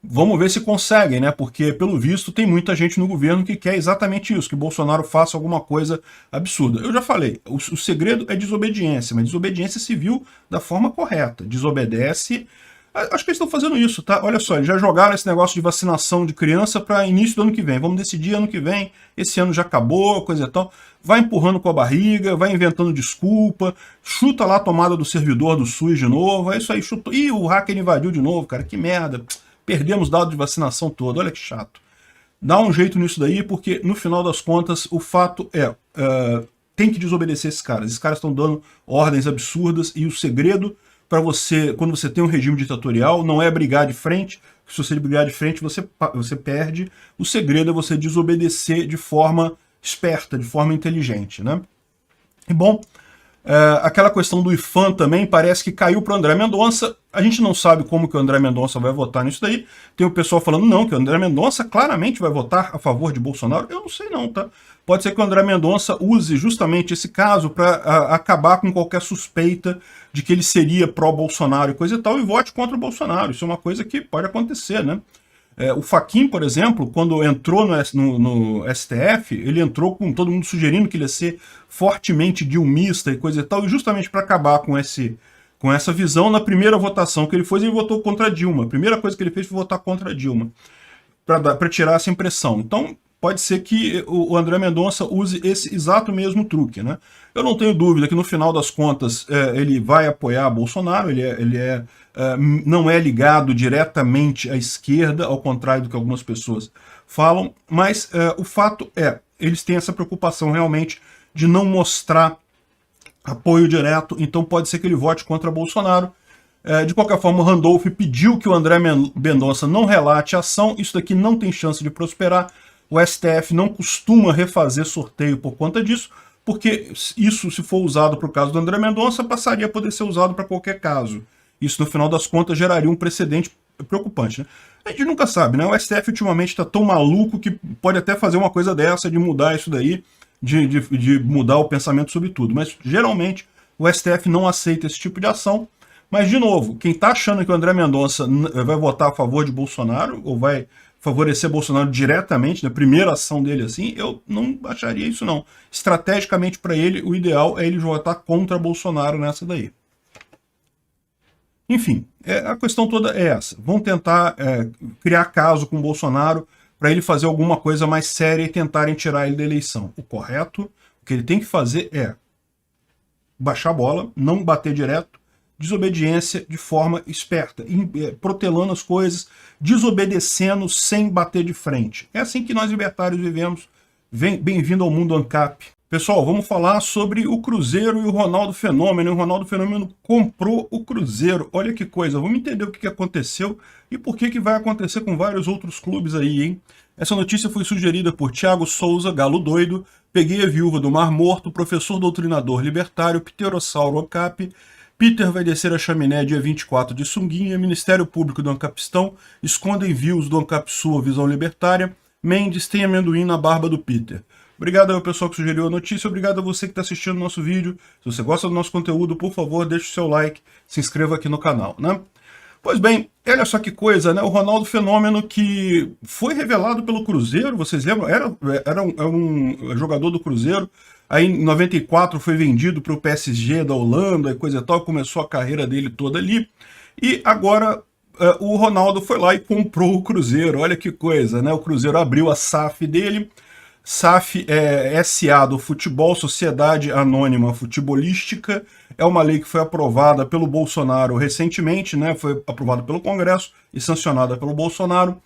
Vamos ver se conseguem, né? Porque, pelo visto, tem muita gente no governo que quer exatamente isso, que Bolsonaro faça alguma coisa absurda. Eu já falei, o segredo é desobediência, mas desobediência civil da forma correta. Desobedece. Acho que eles estão fazendo isso, tá? Olha só, eles já jogaram esse negócio de vacinação de criança para início do ano que vem. Vamos decidir ano que vem, esse ano já acabou, coisa e tal. Vai empurrando com a barriga, vai inventando desculpa, chuta lá a tomada do servidor do SUS de novo, é isso aí, chutou. Ih, o hacker invadiu de novo, cara, que merda. Perdemos dados de vacinação todo, olha que chato. Dá um jeito nisso daí, porque no final das contas, o fato tem que desobedecer esses caras. Esses caras estão dando ordens absurdas e o segredo para você, quando você tem um regime ditatorial, não é brigar de frente. Se você brigar de frente, você perde. O segredo é você desobedecer de forma esperta, de forma inteligente, né? E bom, aquela questão do IFAM também parece que caiu para o André Mendonça. A gente não sabe como que o André Mendonça vai votar nisso daí. Tem o pessoal falando não, que o André Mendonça claramente vai votar a favor de Bolsonaro. Eu não sei não, tá? Pode ser que o André Mendonça use justamente esse caso para acabar com qualquer suspeita de que ele seria pró-Bolsonaro e coisa e tal, e vote contra o Bolsonaro. Isso é uma coisa que pode acontecer, né? O Fachin, por exemplo, quando entrou no STF, ele entrou com todo mundo sugerindo que ele ia ser fortemente dilmista e coisa e tal, e justamente para acabar com essa visão, na primeira votação que ele fez, ele votou contra Dilma. A primeira coisa que ele fez foi votar contra Dilma, para tirar essa impressão. Então, pode ser que o André Mendonça use esse exato mesmo truque, né? Eu não tenho dúvida que no final das contas ele vai apoiar Bolsonaro, não é ligado diretamente à esquerda, ao contrário do que algumas pessoas falam, mas o fato eles têm essa preocupação realmente de não mostrar apoio direto, então pode ser que ele vote contra Bolsonaro. De qualquer forma, o Randolph pediu que o André Mendonça não relate a ação, isso daqui não tem chance de prosperar. O STF não costuma refazer sorteio por conta disso, porque isso, se for usado para o caso do André Mendonça, passaria a poder ser usado para qualquer caso. Isso, no final das contas, geraria um precedente preocupante, né? A gente nunca sabe, né? O STF ultimamente está tão maluco que pode até fazer uma coisa dessa, de mudar isso daí, de mudar o pensamento sobre tudo. Mas, geralmente, o STF não aceita esse tipo de ação. Mas, de novo, quem está achando que o André Mendonça vai votar a favor de Bolsonaro, ou vai favorecer Bolsonaro diretamente, na primeira ação dele assim, eu não acharia isso não. Estrategicamente para ele, o ideal é ele votar contra Bolsonaro nessa daí. Enfim, a questão toda é essa. Vão tentar criar caso com Bolsonaro para ele fazer alguma coisa mais séria e tentarem tirar ele da eleição. O correto, o que ele tem que fazer é baixar a bola, não bater direto, desobediência de forma esperta, protelando as coisas, desobedecendo sem bater de frente. É assim que nós libertários vivemos. Bem-vindo ao mundo ANCAP. Pessoal, vamos falar sobre o Cruzeiro e o Ronaldo Fenômeno. O Ronaldo Fenômeno comprou o Cruzeiro. Olha que coisa, vamos entender o que aconteceu e por que vai acontecer com vários outros clubes aí, hein? Essa notícia foi sugerida por Thiago Souza, Galo Doido, Peguei a Viúva do Mar Morto, Professor Doutrinador Libertário, Pterossauro ANCAP, Peter vai descer a chaminé dia 24 de sunguinha, Ministério Público do Ancapistão, escondem views do Ancap Sua Visão Libertária, Mendes tem amendoim na barba do Peter. Obrigado ao pessoal que sugeriu a notícia, obrigado a você que está assistindo o nosso vídeo. Se você gosta do nosso conteúdo, por favor, deixe o seu like, se inscreva aqui no canal, né? Pois bem, olha só que coisa, né? O Ronaldo Fenômeno, que foi revelado pelo Cruzeiro, vocês lembram? Era um jogador do Cruzeiro. Aí em 94 foi vendido para o PSG da Holanda e coisa e tal, começou a carreira dele toda ali. E agora o Ronaldo foi lá e comprou o Cruzeiro, olha que coisa, né? O Cruzeiro abriu a SAF dele, SAF é SA do futebol, Sociedade Anônima Futebolística, é uma lei que foi aprovada pelo Bolsonaro recentemente, né? Foi aprovada pelo Congresso e sancionada pelo Bolsonaro,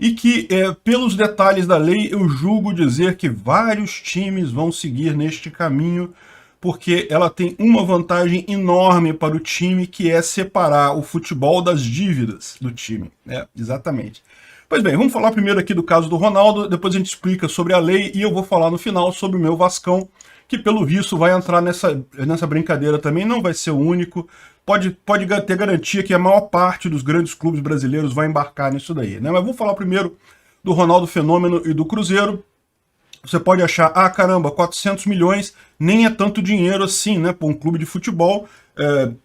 e que, pelos detalhes da lei, eu julgo dizer que vários times vão seguir neste caminho, porque ela tem uma vantagem enorme para o time, que é separar o futebol das dívidas do time. Exatamente. Pois bem, vamos falar primeiro aqui do caso do Ronaldo, depois a gente explica sobre a lei e eu vou falar no final sobre o meu Vascão, que pelo visto vai entrar nessa brincadeira também, não vai ser o único. Pode ter garantia que a maior parte dos grandes clubes brasileiros vai embarcar nisso daí, né? Mas vamos falar primeiro do Ronaldo Fenômeno e do Cruzeiro. Você pode achar, caramba, 400 milhões nem é tanto dinheiro assim, né? Para um clube de futebol,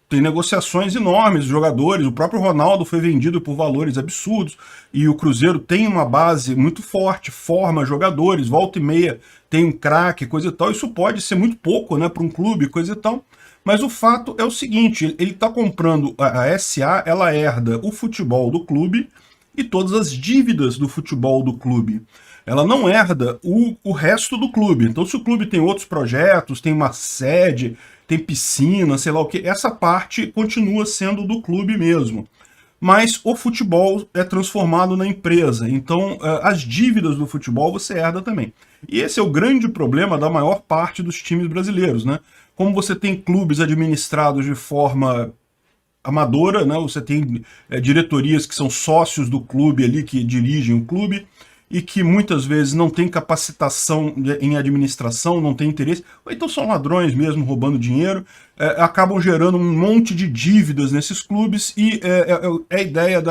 tem negociações enormes, jogadores, o próprio Ronaldo foi vendido por valores absurdos, e o Cruzeiro tem uma base muito forte, forma jogadores, volta e meia tem um craque, coisa e tal. Isso pode ser muito pouco, né, para um clube, coisa e tal. Mas o fato é o seguinte, ele está comprando a SA, ela herda o futebol do clube e todas as dívidas do futebol do clube. Ela não herda o resto do clube. Então, se o clube tem outros projetos, tem uma sede, tem piscina, sei lá o que, essa parte continua sendo do clube mesmo. Mas o futebol é transformado na empresa, então as dívidas do futebol você herda também. E esse é o grande problema da maior parte dos times brasileiros, né? Como você tem clubes administrados de forma amadora, né? Você tem diretorias que são sócios do clube ali, que dirigem o clube, e que muitas vezes não tem capacitação em administração, não tem interesse, ou então são ladrões mesmo, roubando dinheiro, acabam gerando um monte de dívidas nesses clubes, e é a ideia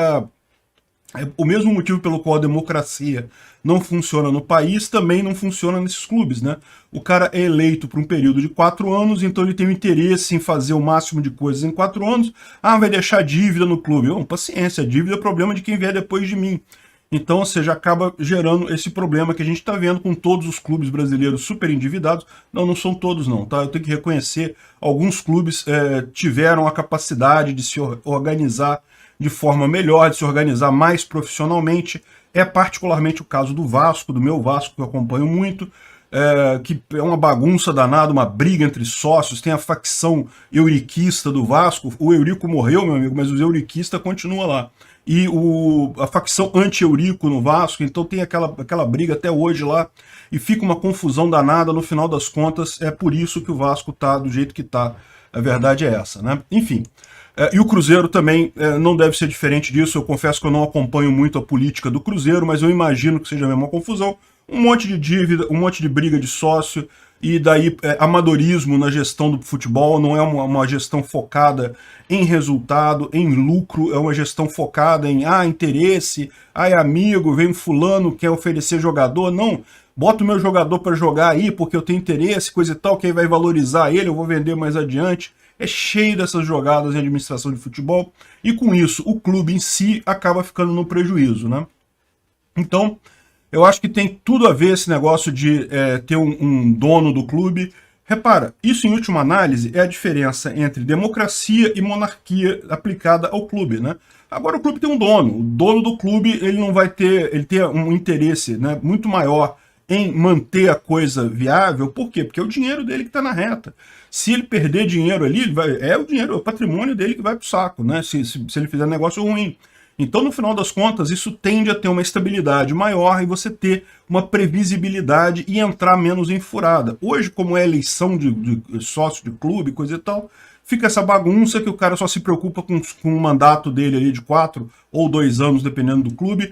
o mesmo motivo pelo qual a democracia não funciona no país, também não funciona nesses clubes, né? O cara é eleito por um período de 4 anos, então ele tem o interesse em fazer o máximo de coisas em 4 anos, vai deixar dívida no clube. Paciência, dívida é problema de quem vier depois de mim. Então, ou seja, acaba gerando esse problema que a gente está vendo com todos os clubes brasileiros super endividados. Não são todos não, tá? Eu tenho que reconhecer, alguns clubes tiveram a capacidade de se organizar de forma melhor, de se organizar mais profissionalmente. É particularmente o caso do Vasco, do meu Vasco, que eu acompanho muito, que é uma bagunça danada, uma briga entre sócios, tem a facção euriquista do Vasco. O Eurico morreu, meu amigo, mas o euriquista continua lá. E a facção anti-Eurico no Vasco, então tem aquela briga até hoje lá, e fica uma confusão danada. No final das contas, é por isso que o Vasco tá do jeito que tá. A verdade é essa, né? Enfim, e o Cruzeiro também não deve ser diferente disso. Eu confesso que eu não acompanho muito a política do Cruzeiro, mas eu imagino que seja a mesma confusão, um monte de dívida, um monte de briga de sócio, e daí amadorismo na gestão do futebol. Não é uma gestão focada em resultado, em lucro, é uma gestão focada em interesse, amigo, vem fulano, quer oferecer jogador, não, bota o meu jogador para jogar aí porque eu tenho interesse, coisa e tal, que aí vai valorizar ele, eu vou vender mais adiante. É cheio dessas jogadas em administração de futebol, e com isso o clube em si acaba ficando no prejuízo, né? Então, eu acho que tem tudo a ver esse negócio de ter um dono do clube. Repara, isso em última análise é a diferença entre democracia e monarquia aplicada ao clube, né? Agora o clube tem um dono. O dono do clube, ele não vai ter, ele tem um interesse, né, muito maior em manter a coisa viável. Por quê? Porque é o dinheiro dele que está na reta. Se ele perder dinheiro ali, é o patrimônio dele que vai para o saco, né? Se ele fizer negócio ruim. Então, no final das contas, isso tende a ter uma estabilidade maior e você ter uma previsibilidade e entrar menos em furada. Hoje, como é eleição de sócio de clube, coisa e tal, fica essa bagunça que o cara só se preocupa com o mandato dele ali de 4 ou 2 anos, dependendo do clube,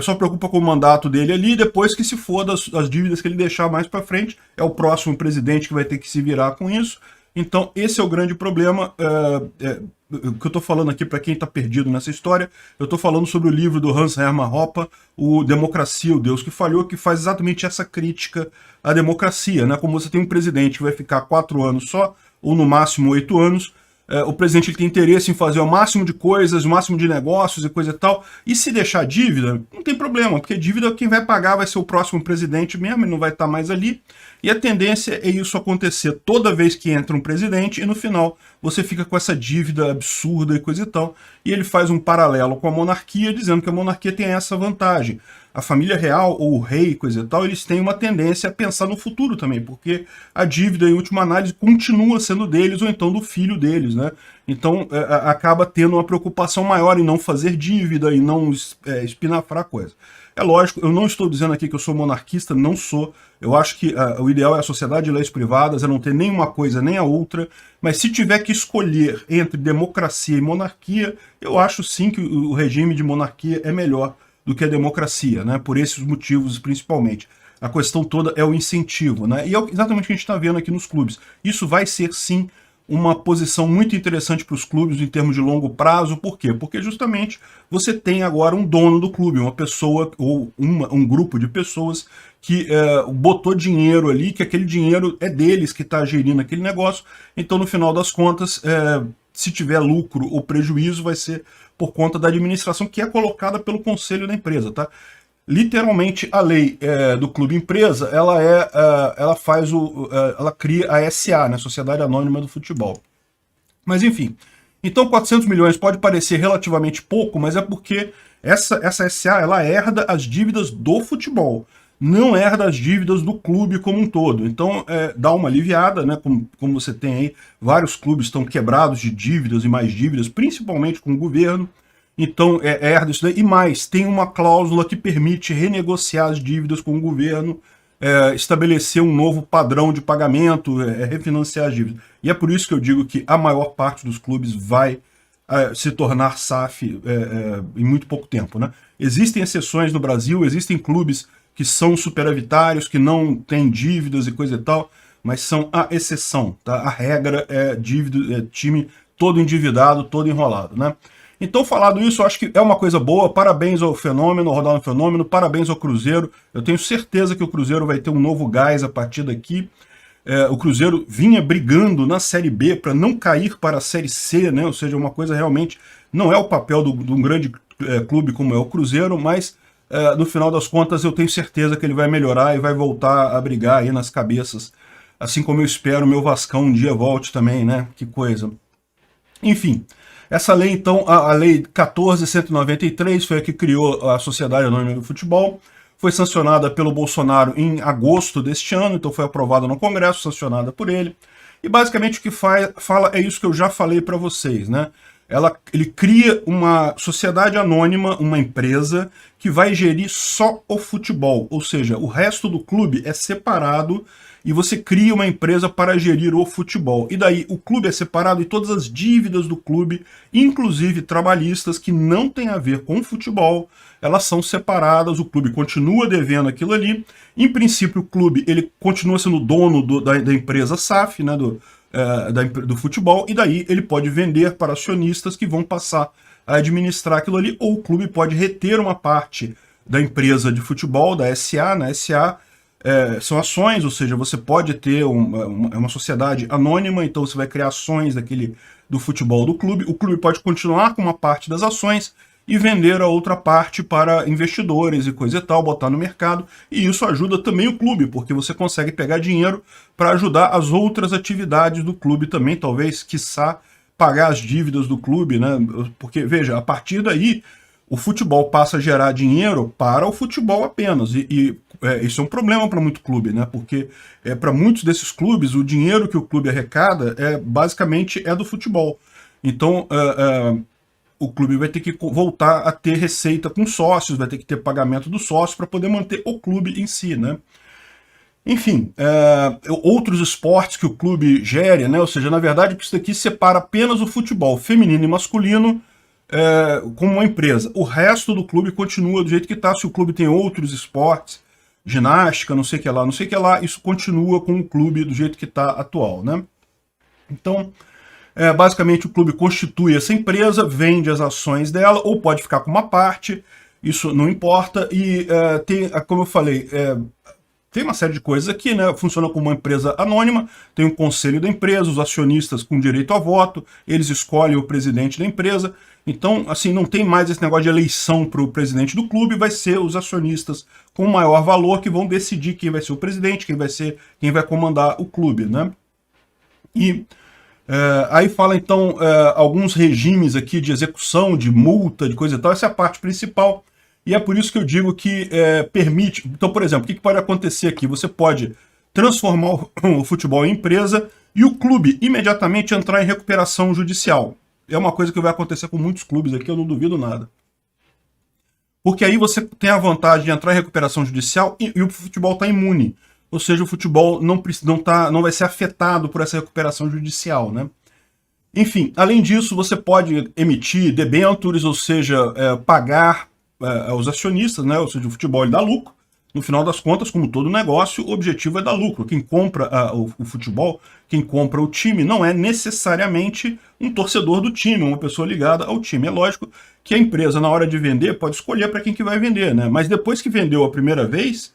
só preocupa com o mandato dele ali, depois que se for das dívidas que ele deixar mais para frente, é o próximo presidente que vai ter que se virar com isso. Então, esse é o grande problema. O que eu estou falando aqui, para quem está perdido nessa história, eu estou falando sobre o livro do Hans Hermann Hoppe, o Democracia, o Deus que Falhou, que faz exatamente essa crítica à democracia, né? Como você tem um presidente que vai ficar 4 anos só, ou no máximo 8 anos, o presidente ele tem interesse em fazer o máximo de coisas, o máximo de negócios e coisa e tal, e se deixar dívida, não tem problema, porque dívida quem vai pagar vai ser o próximo presidente mesmo, ele não vai estar mais ali, e a tendência é isso acontecer toda vez que entra um presidente, e no final você fica com essa dívida absurda e coisa e tal, e ele faz um paralelo com a monarquia, dizendo que a monarquia tem essa vantagem. a família real ou o rei, coisa e tal, eles têm uma tendência a pensar no futuro também, porque a dívida, em última análise, continua sendo deles ou então do filho deles, né? Então acaba tendo uma preocupação maior em não fazer dívida, em não espinafrar coisa. É lógico, eu não estou dizendo aqui que eu sou monarquista, não sou. Eu acho que o ideal é a sociedade de leis privadas, é não ter nem uma coisa nem a outra, mas se tiver que escolher entre democracia e monarquia, eu acho sim que o regime de monarquia é melhor do que a democracia, né? Por esses motivos principalmente. A questão toda é o incentivo, né? E é exatamente o que a gente está vendo aqui nos clubes. Isso vai ser sim uma posição muito interessante para os clubes em termos de longo prazo. Por quê? Porque justamente você tem agora um dono do clube, uma pessoa ou um grupo de pessoas que botou dinheiro ali, que aquele dinheiro é deles que está gerindo aquele negócio. Então, no final das contas, se tiver lucro ou prejuízo, vai ser por conta da administração que é colocada pelo conselho da empresa, tá? Literalmente, a lei do clube empresa, ela cria a SA, né, Sociedade Anônima do Futebol. Mas enfim, então 400 milhões pode parecer relativamente pouco, mas é porque essa SA, ela herda as dívidas do futebol, não herda as dívidas do clube como um todo. Então dá uma aliviada, né, como você tem aí, vários clubes estão quebrados de dívidas e mais dívidas, principalmente com o governo. Então, herda isso daí. E mais, tem uma cláusula que permite renegociar as dívidas com o governo, estabelecer um novo padrão de pagamento, refinanciar as dívidas. E é por isso que eu digo que a maior parte dos clubes vai se tornar SAF em muito pouco tempo, né? Existem exceções no Brasil, existem clubes que são superavitários, que não têm dívidas e coisa e tal, mas são a exceção, tá? A regra é dívida, time todo endividado, todo enrolado, né? Então, falado isso, eu acho que é uma coisa boa. Parabéns ao Fenômeno, ao Ronaldo Fenômeno, parabéns ao Cruzeiro. Eu tenho certeza que o Cruzeiro vai ter um novo gás a partir daqui. O Cruzeiro vinha brigando na Série B para não cair para a Série C, né? Ou seja, uma coisa realmente não é o papel de um grande clube como é o Cruzeiro, mas no final das contas eu tenho certeza que ele vai melhorar e vai voltar a brigar aí nas cabeças. Assim como eu espero o meu Vascão um dia volte também, né? Que coisa. Enfim. Essa lei, então, a Lei 14.193, foi a que criou a Sociedade Anônima do Futebol, foi sancionada pelo Bolsonaro em agosto deste ano, então foi aprovada no Congresso, sancionada por ele, e basicamente o que fala é isso que eu já falei para vocês, né? Ele cria uma sociedade anônima, uma empresa, que vai gerir só o futebol, ou seja, o resto do clube é separado e você cria uma empresa para gerir o futebol. E daí o clube é separado e todas as dívidas do clube, inclusive trabalhistas, que não tem a ver com o futebol, elas são separadas, o clube continua devendo aquilo ali. Em princípio, o clube ele continua sendo dono da empresa SAF, né, do futebol, e daí ele pode vender para acionistas que vão passar a administrar aquilo ali, ou o clube pode reter uma parte da empresa de futebol, da SA, na SA, são ações, ou seja, você pode ter uma sociedade anônima, então você vai criar ações do futebol do clube, o clube pode continuar com uma parte das ações e vender a outra parte para investidores e coisa e tal, botar no mercado, e isso ajuda também o clube, porque você consegue pegar dinheiro para ajudar as outras atividades do clube também, talvez, quiçá, pagar as dívidas do clube, né? Porque, veja, a partir daí, o futebol passa a gerar dinheiro para o futebol apenas, isso é um problema para muito clube, né? Porque para muitos desses clubes, o dinheiro que o clube arrecada basicamente é do futebol. Então, o clube vai ter que voltar a ter receita com sócios, vai ter que ter pagamento dos sócios para poder manter o clube em si, né? Enfim, outros esportes que o clube gere, né? Ou seja, na verdade, isso daqui separa apenas o futebol feminino e masculino como uma empresa. O resto do clube continua do jeito que está. Se o clube tem outros esportes, ginástica, não sei o que lá, não sei o que lá, isso continua com o clube do jeito que está atual, né? Então, basicamente o clube constitui essa empresa, vende as ações dela, ou pode ficar com uma parte, isso não importa, e tem, como eu falei, tem uma série de coisas aqui, né? Funciona como uma empresa anônima, tem um conselho da empresa, os acionistas com direito a voto, eles escolhem o presidente da empresa. Então, assim, não tem mais esse negócio de eleição para o presidente do clube, vai ser os acionistas com maior valor que vão decidir quem vai ser o presidente, quem vai comandar o clube, né? E aí fala, então, alguns regimes aqui de execução, de multa, de coisa e tal, essa é a parte principal. e é por isso que eu digo que permite... Então, por exemplo, o que pode acontecer aqui? Você pode transformar o futebol em empresa e o clube imediatamente entrar em recuperação judicial. É uma coisa que vai acontecer com muitos clubes aqui, eu não duvido nada. Porque aí você tem a vantagem de entrar em recuperação judicial e o futebol está imune. Ou seja, o futebol não vai ser afetado por essa recuperação judicial, né? Enfim, além disso, você pode emitir debêntures, ou seja, pagar aos acionistas, né? Ou seja, o futebol ele dá lucro. No final das contas, como todo negócio, o objetivo é dar lucro. Quem compra o futebol, quem compra o time, não é necessariamente um torcedor do time, uma pessoa ligada ao time. É lógico que a empresa, na hora de vender, pode escolher para quem que vai vender, né? Mas depois que vendeu a primeira vez,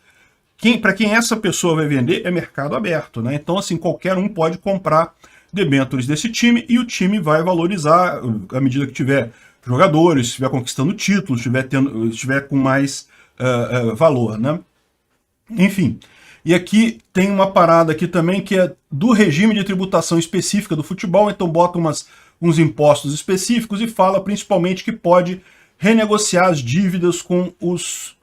para quem essa pessoa vai vender é mercado aberto, né? Então, assim, qualquer um pode comprar debêntures desse time e o time vai valorizar à medida que tiver jogadores, estiver conquistando títulos, estiver com mais valor, né? Enfim, e aqui tem uma parada aqui também que é do regime de tributação específica do futebol, então bota uns impostos específicos e fala principalmente que pode renegociar as dívidas com os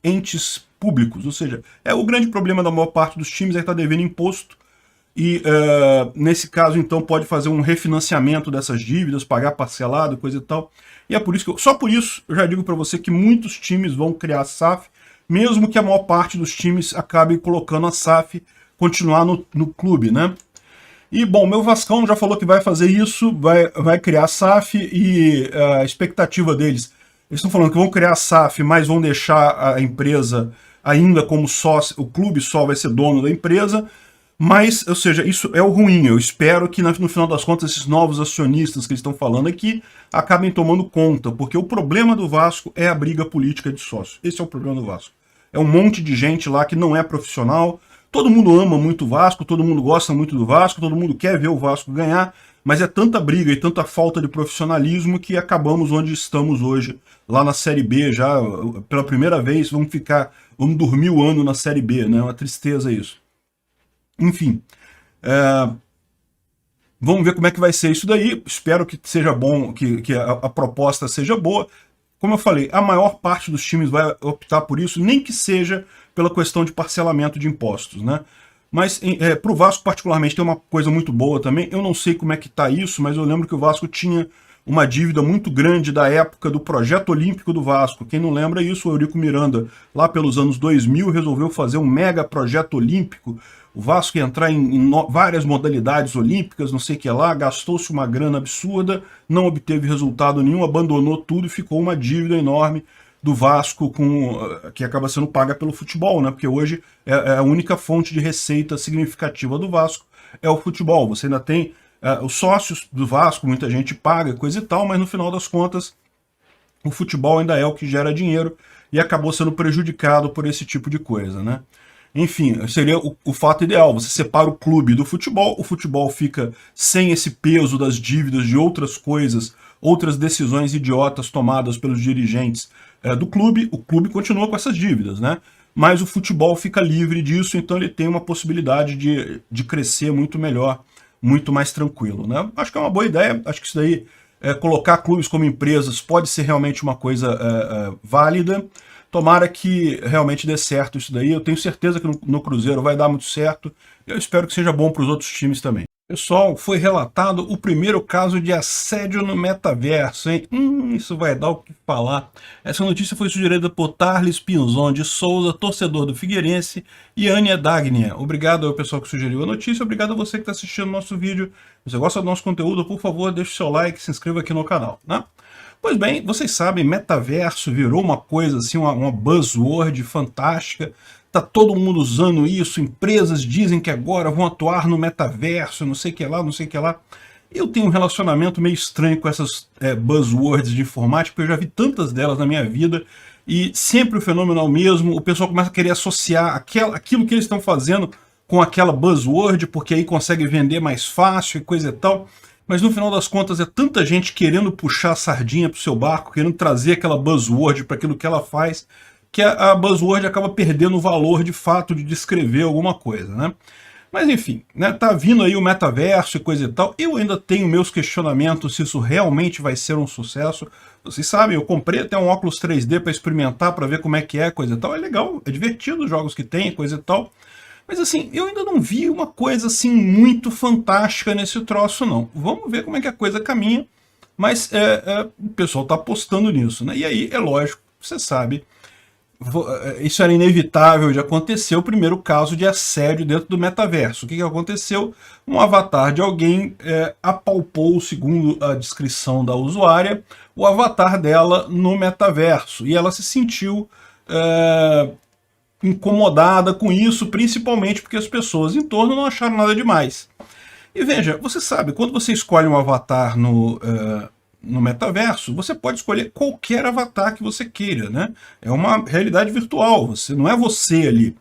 entes públicos, ou seja, o grande problema da maior parte dos times é que está devendo imposto e nesse caso então pode fazer um refinanciamento dessas dívidas, pagar parcelado, coisa e tal. E é por isso que só por isso eu já digo para você que muitos times vão criar SAF, mesmo que a maior parte dos times acabe colocando a SAF, continuar no clube, né? E, bom, meu Vascão já falou que vai fazer isso, vai criar a SAF e a expectativa deles, eles estão falando que vão criar a SAF, mas vão deixar a empresa ainda como sócio, o clube só vai ser dono da empresa, mas, ou seja, isso é o ruim. Eu espero que no final das contas esses novos acionistas que eles estão falando aqui acabem tomando conta, porque o problema do Vasco é a briga política de sócio. Esse é o problema do Vasco. É um monte de gente lá que não é profissional, todo mundo ama muito o Vasco, todo mundo gosta muito do Vasco, todo mundo quer ver o Vasco ganhar, mas é tanta briga e tanta falta de profissionalismo que acabamos onde estamos hoje, lá na Série B, já pela primeira vez, vamos dormir o ano na Série B, né? É uma tristeza isso. Enfim, vamos ver como é que vai ser isso daí. Espero que seja bom, que a proposta seja boa. Como eu falei, a maior parte dos times vai optar por isso, nem que seja pela questão de parcelamento de impostos, né? Mas para o Vasco particularmente tem uma coisa muito boa também. Eu não sei como é que está isso, mas eu lembro que o Vasco tinha uma dívida muito grande da época do projeto olímpico do Vasco. Quem não lembra isso, o Eurico Miranda, lá pelos anos 2000, resolveu fazer um mega projeto olímpico. O Vasco ia entrar em várias modalidades olímpicas, não sei o que lá, gastou-se uma grana absurda, não obteve resultado nenhum, abandonou tudo e ficou uma dívida enorme do Vasco que acaba sendo paga pelo futebol, né? Porque hoje é a única fonte de receita significativa do Vasco é o futebol. Você ainda tem os sócios do Vasco, muita gente paga, coisa e tal, mas no final das contas o futebol ainda é o que gera dinheiro e acabou sendo prejudicado por esse tipo de coisa, né? Enfim, seria o fato ideal, você separa o clube do futebol, o futebol fica sem esse peso das dívidas de outras coisas, outras decisões idiotas tomadas pelos dirigentes do clube, o clube continua com essas dívidas, né? Mas o futebol fica livre disso, então ele tem uma possibilidade de crescer muito melhor, muito mais tranquilo, né? Acho que é uma boa ideia, acho que isso daí, colocar clubes como empresas pode ser realmente uma coisa válida. Tomara que realmente dê certo isso daí. Eu tenho certeza que no Cruzeiro vai dar muito certo. Eu espero que seja bom para os outros times também. Pessoal, foi relatado o primeiro caso de assédio no metaverso, hein? Isso vai dar o que falar. Essa notícia foi sugerida por Tarles Pinzon de Souza, torcedor do Figueirense, e Ania Dagnia. Obrigado ao pessoal que sugeriu a notícia, obrigado a você que está assistindo o nosso vídeo. Se você gosta do nosso conteúdo, por favor, deixe o seu like e se inscreva aqui no canal, né? Pois bem, vocês sabem, metaverso virou uma coisa assim, uma buzzword fantástica. Tá todo mundo usando isso, empresas dizem que agora vão atuar no metaverso, não sei o que lá, não sei o que lá. Eu tenho um relacionamento meio estranho com essas buzzwords de informática, porque eu já vi tantas delas na minha vida, e sempre o fenômeno é o mesmo, o pessoal começa a querer associar aquilo que eles estão fazendo com aquela buzzword, porque aí consegue vender mais fácil e coisa e tal. Mas no final das contas é tanta gente querendo puxar a sardinha para o seu barco, querendo trazer aquela buzzword para aquilo que ela faz, que a buzzword acaba perdendo o valor de fato de descrever alguma coisa, né? Mas enfim, né, tá vindo aí o metaverso e coisa e tal. Eu ainda tenho meus questionamentos se isso realmente vai ser um sucesso. Vocês sabem, eu comprei até um óculos 3D para experimentar, para ver como é que é, coisa e tal. É legal, é divertido os jogos que tem, coisa e tal. Mas assim, eu ainda não vi uma coisa assim muito fantástica nesse troço, não. Vamos ver como é que a coisa caminha. Mas o pessoal está apostando nisso, né? E aí, é lógico, você sabe, isso era inevitável de acontecer, o primeiro caso de assédio dentro do metaverso. O que aconteceu? Um avatar de alguém apalpou, segundo a descrição da usuária, o avatar dela no metaverso. E ela se sentiu incomodada com isso, principalmente porque as pessoas em torno não acharam nada demais. E veja, você sabe, quando você escolhe um avatar no metaverso, você pode escolher qualquer avatar que você queira, né? É uma realidade virtual, não é você ali.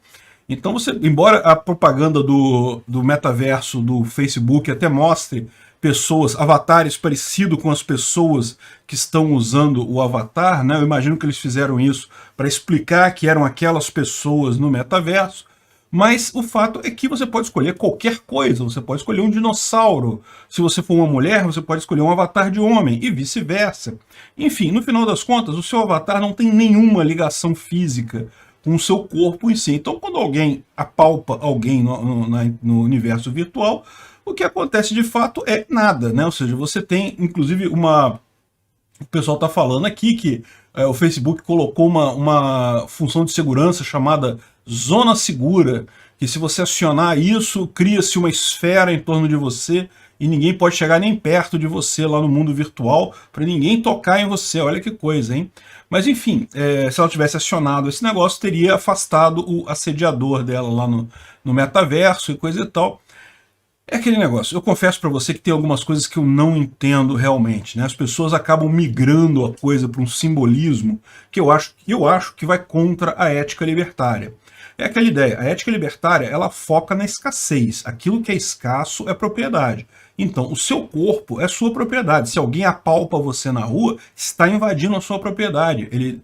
Então, embora a propaganda do metaverso do Facebook até mostre pessoas, avatares parecidos com as pessoas que estão usando o avatar, né? Eu imagino que eles fizeram isso para explicar que eram aquelas pessoas no metaverso. Mas o fato é que você pode escolher qualquer coisa, você pode escolher um dinossauro. Se você for uma mulher, você pode escolher um avatar de homem, e vice-versa. Enfim, no final das contas, o seu avatar não tem nenhuma ligação física com o seu corpo em si. Então, quando alguém apalpa alguém no universo virtual, o que acontece de fato é nada, né? Ou seja, você tem, inclusive, o pessoal está falando aqui que o Facebook colocou uma função de segurança chamada Zona Segura, que se você acionar isso, cria-se uma esfera em torno de você e ninguém pode chegar nem perto de você lá no mundo virtual, para ninguém tocar em você. Olha que coisa, hein? Mas enfim, se ela tivesse acionado esse negócio, teria afastado o assediador dela lá no metaverso e coisa e tal. É aquele negócio, eu confesso para você que tem algumas coisas que eu não entendo realmente, né? As pessoas acabam migrando a coisa para um simbolismo que eu acho que vai contra a ética libertária. É aquela ideia, a ética libertária, ela foca na escassez. Aquilo que é escasso é propriedade. Então, o seu corpo é sua propriedade. Se alguém apalpa você na rua, está invadindo a sua propriedade. Ele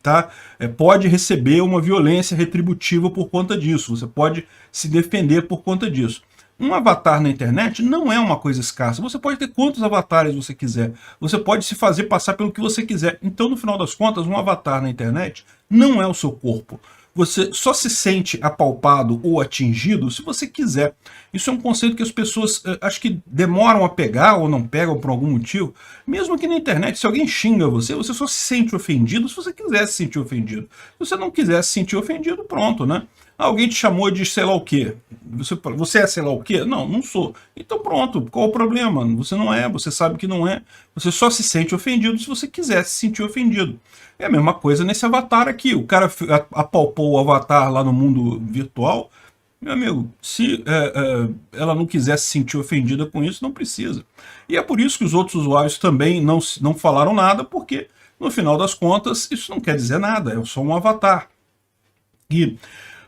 pode receber uma violência retributiva por conta disso. Você pode se defender por conta disso. Um avatar na internet não é uma coisa escassa. Você pode ter quantos avatares você quiser. Você pode se fazer passar pelo que você quiser. Então, no final das contas, um avatar na internet não é o seu corpo. Você só se sente apalpado ou atingido se você quiser. Isso é um conceito que as pessoas acho que demoram a pegar ou não pegam por algum motivo. Mesmo que na internet, se alguém xinga você, você só se sente ofendido se você quiser se sentir ofendido. Se você não quiser se sentir ofendido, pronto, né? Alguém te chamou de sei lá o quê. Você é sei lá o quê? Não, não sou. Então pronto, qual o problema? Você não é, você sabe que não é. Você só se sente ofendido se você quiser se sentir ofendido. É a mesma coisa nesse avatar aqui. O cara apalpou o avatar lá no mundo virtual. Meu amigo, se ela não quiser se sentir ofendida com isso, não precisa. E é por isso que os outros usuários também não falaram nada, porque no final das contas isso não quer dizer nada, é só um avatar. E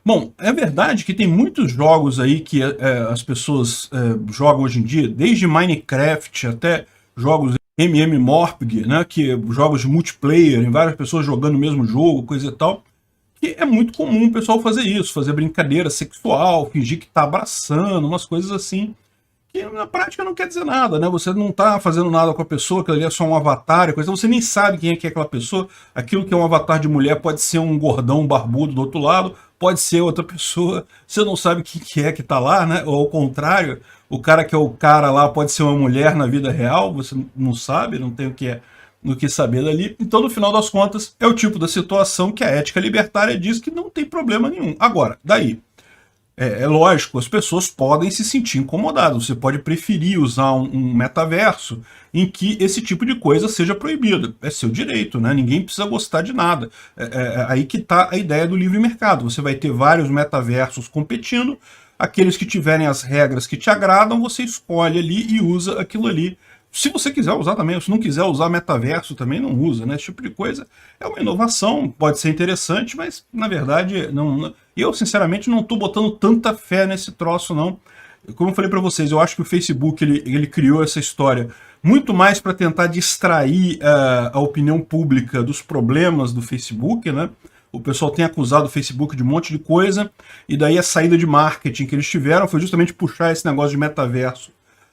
bom, é verdade que tem muitos jogos aí que as pessoas jogam hoje em dia, desde Minecraft até jogos MMORPG, né, jogos de multiplayer, em várias pessoas jogando o mesmo jogo, coisa e tal, que é muito comum o pessoal fazer isso, fazer brincadeira sexual, fingir que tá abraçando, umas coisas assim, que na prática não quer dizer nada, né? Você não tá fazendo nada com a pessoa, aquilo ali é só um avatar, coisa, você nem sabe quem é que é aquela pessoa. Aquilo que é um avatar de mulher pode ser um gordão barbudo do outro lado, pode ser outra pessoa, você não sabe quem que é que tá lá, né? Ou ao contrário, o cara que é o cara lá pode ser uma mulher na vida real, você não sabe, não tem o que saber dali. Então, no final das contas, é o tipo da situação que a ética libertária diz que não tem problema nenhum. Agora, daí, é lógico, as pessoas podem se sentir incomodadas. Você pode preferir usar um metaverso em que esse tipo de coisa seja proibido. É seu direito, né? Ninguém precisa gostar de nada. Aí que está a ideia do livre mercado. Você vai ter vários metaversos competindo. Aqueles que tiverem as regras que te agradam, você escolhe ali e usa aquilo ali. Se você quiser usar também, se não quiser usar metaverso também, não usa, né? Esse tipo de coisa é uma inovação, pode ser interessante, mas na verdade eu sinceramente não estou botando tanta fé nesse troço, não. Como eu falei para vocês, eu acho que o Facebook ele criou essa história muito mais para tentar distrair a opinião pública dos problemas do Facebook, né? O pessoal tem acusado o Facebook de um monte de coisa, e daí a saída de marketing que eles tiveram foi justamente puxar esse negócio de metaverso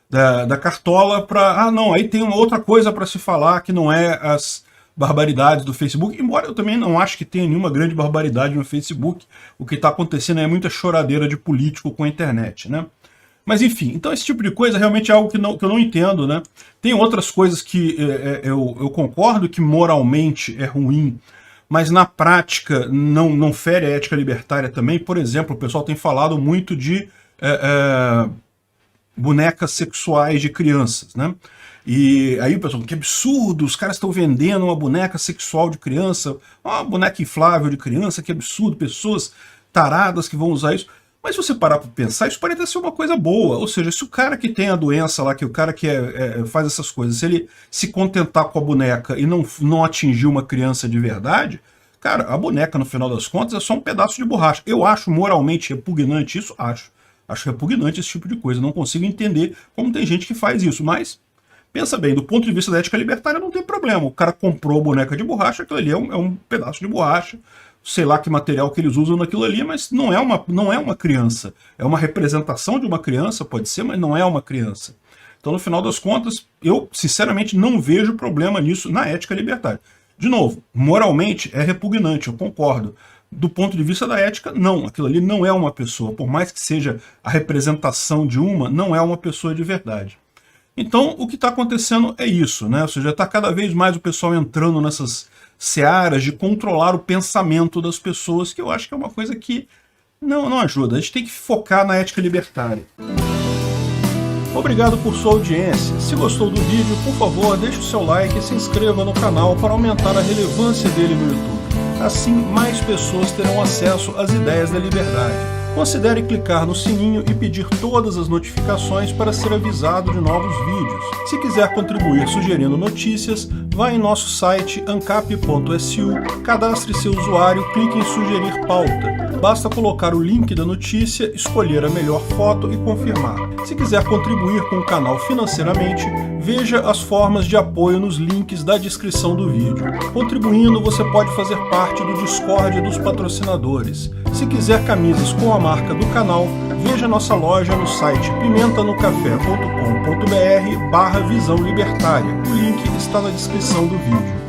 da cartola para, não, aí tem uma outra coisa para se falar que não é barbaridades do Facebook, embora eu também não acho que tenha nenhuma grande barbaridade no Facebook. O que está acontecendo é muita choradeira de político com a internet, né? Mas enfim, então esse tipo de coisa realmente é algo que eu não entendo, né? Tem outras coisas que eu concordo que moralmente é ruim, mas na prática não fere a ética libertária também. Por exemplo, o pessoal tem falado muito de bonecas sexuais de crianças, né? E aí o pessoal, que absurdo, os caras estão vendendo uma boneca sexual de criança, uma boneca inflável de criança, que absurdo, pessoas taradas que vão usar isso. Mas se você parar para pensar, isso parece ser uma coisa boa. Ou seja, se o cara que tem a doença lá, que o cara que faz essas coisas, se ele se contentar com a boneca e não atingir uma criança de verdade, cara, a boneca, no final das contas, é só um pedaço de borracha. Eu acho moralmente repugnante isso, acho. Acho repugnante esse tipo de coisa. Não consigo entender como tem gente que faz isso. Mas, pensa bem, do ponto de vista da ética libertária, não tem problema. O cara comprou a boneca de borracha, aquilo ali é um pedaço de borracha. Sei lá que material que eles usam naquilo ali, mas não é uma criança. É uma representação de uma criança, pode ser, mas não é uma criança. Então, no final das contas, eu, sinceramente, não vejo problema nisso na ética libertária. De novo, moralmente é repugnante, eu concordo. Do ponto de vista da ética, não. Aquilo ali não é uma pessoa. Por mais que seja a representação de uma, não é uma pessoa de verdade. Então, o que está acontecendo é isso, né? Ou seja, está cada vez mais o pessoal entrando nessas searas de controlar o pensamento das pessoas, que eu acho que é uma coisa que não ajuda. A gente tem que focar na ética libertária. Obrigado por sua audiência. Se gostou do vídeo, por favor, deixe o seu like e se inscreva no canal para aumentar a relevância dele no YouTube. Assim, mais pessoas terão acesso às ideias da liberdade. Considere clicar no sininho e pedir todas as notificações para ser avisado de novos vídeos. Se quiser contribuir sugerindo notícias, vá em nosso site ancap.su, cadastre seu usuário, clique em sugerir pauta. Basta colocar o link da notícia, escolher a melhor foto e confirmar. Se quiser contribuir com o canal financeiramente, veja as formas de apoio nos links da descrição do vídeo. Contribuindo, você pode fazer parte do Discord dos patrocinadores. Se quiser camisas com a marca do canal, veja nossa loja no site pimentanocafé.com.br/visão libertária. O link está na descrição do vídeo.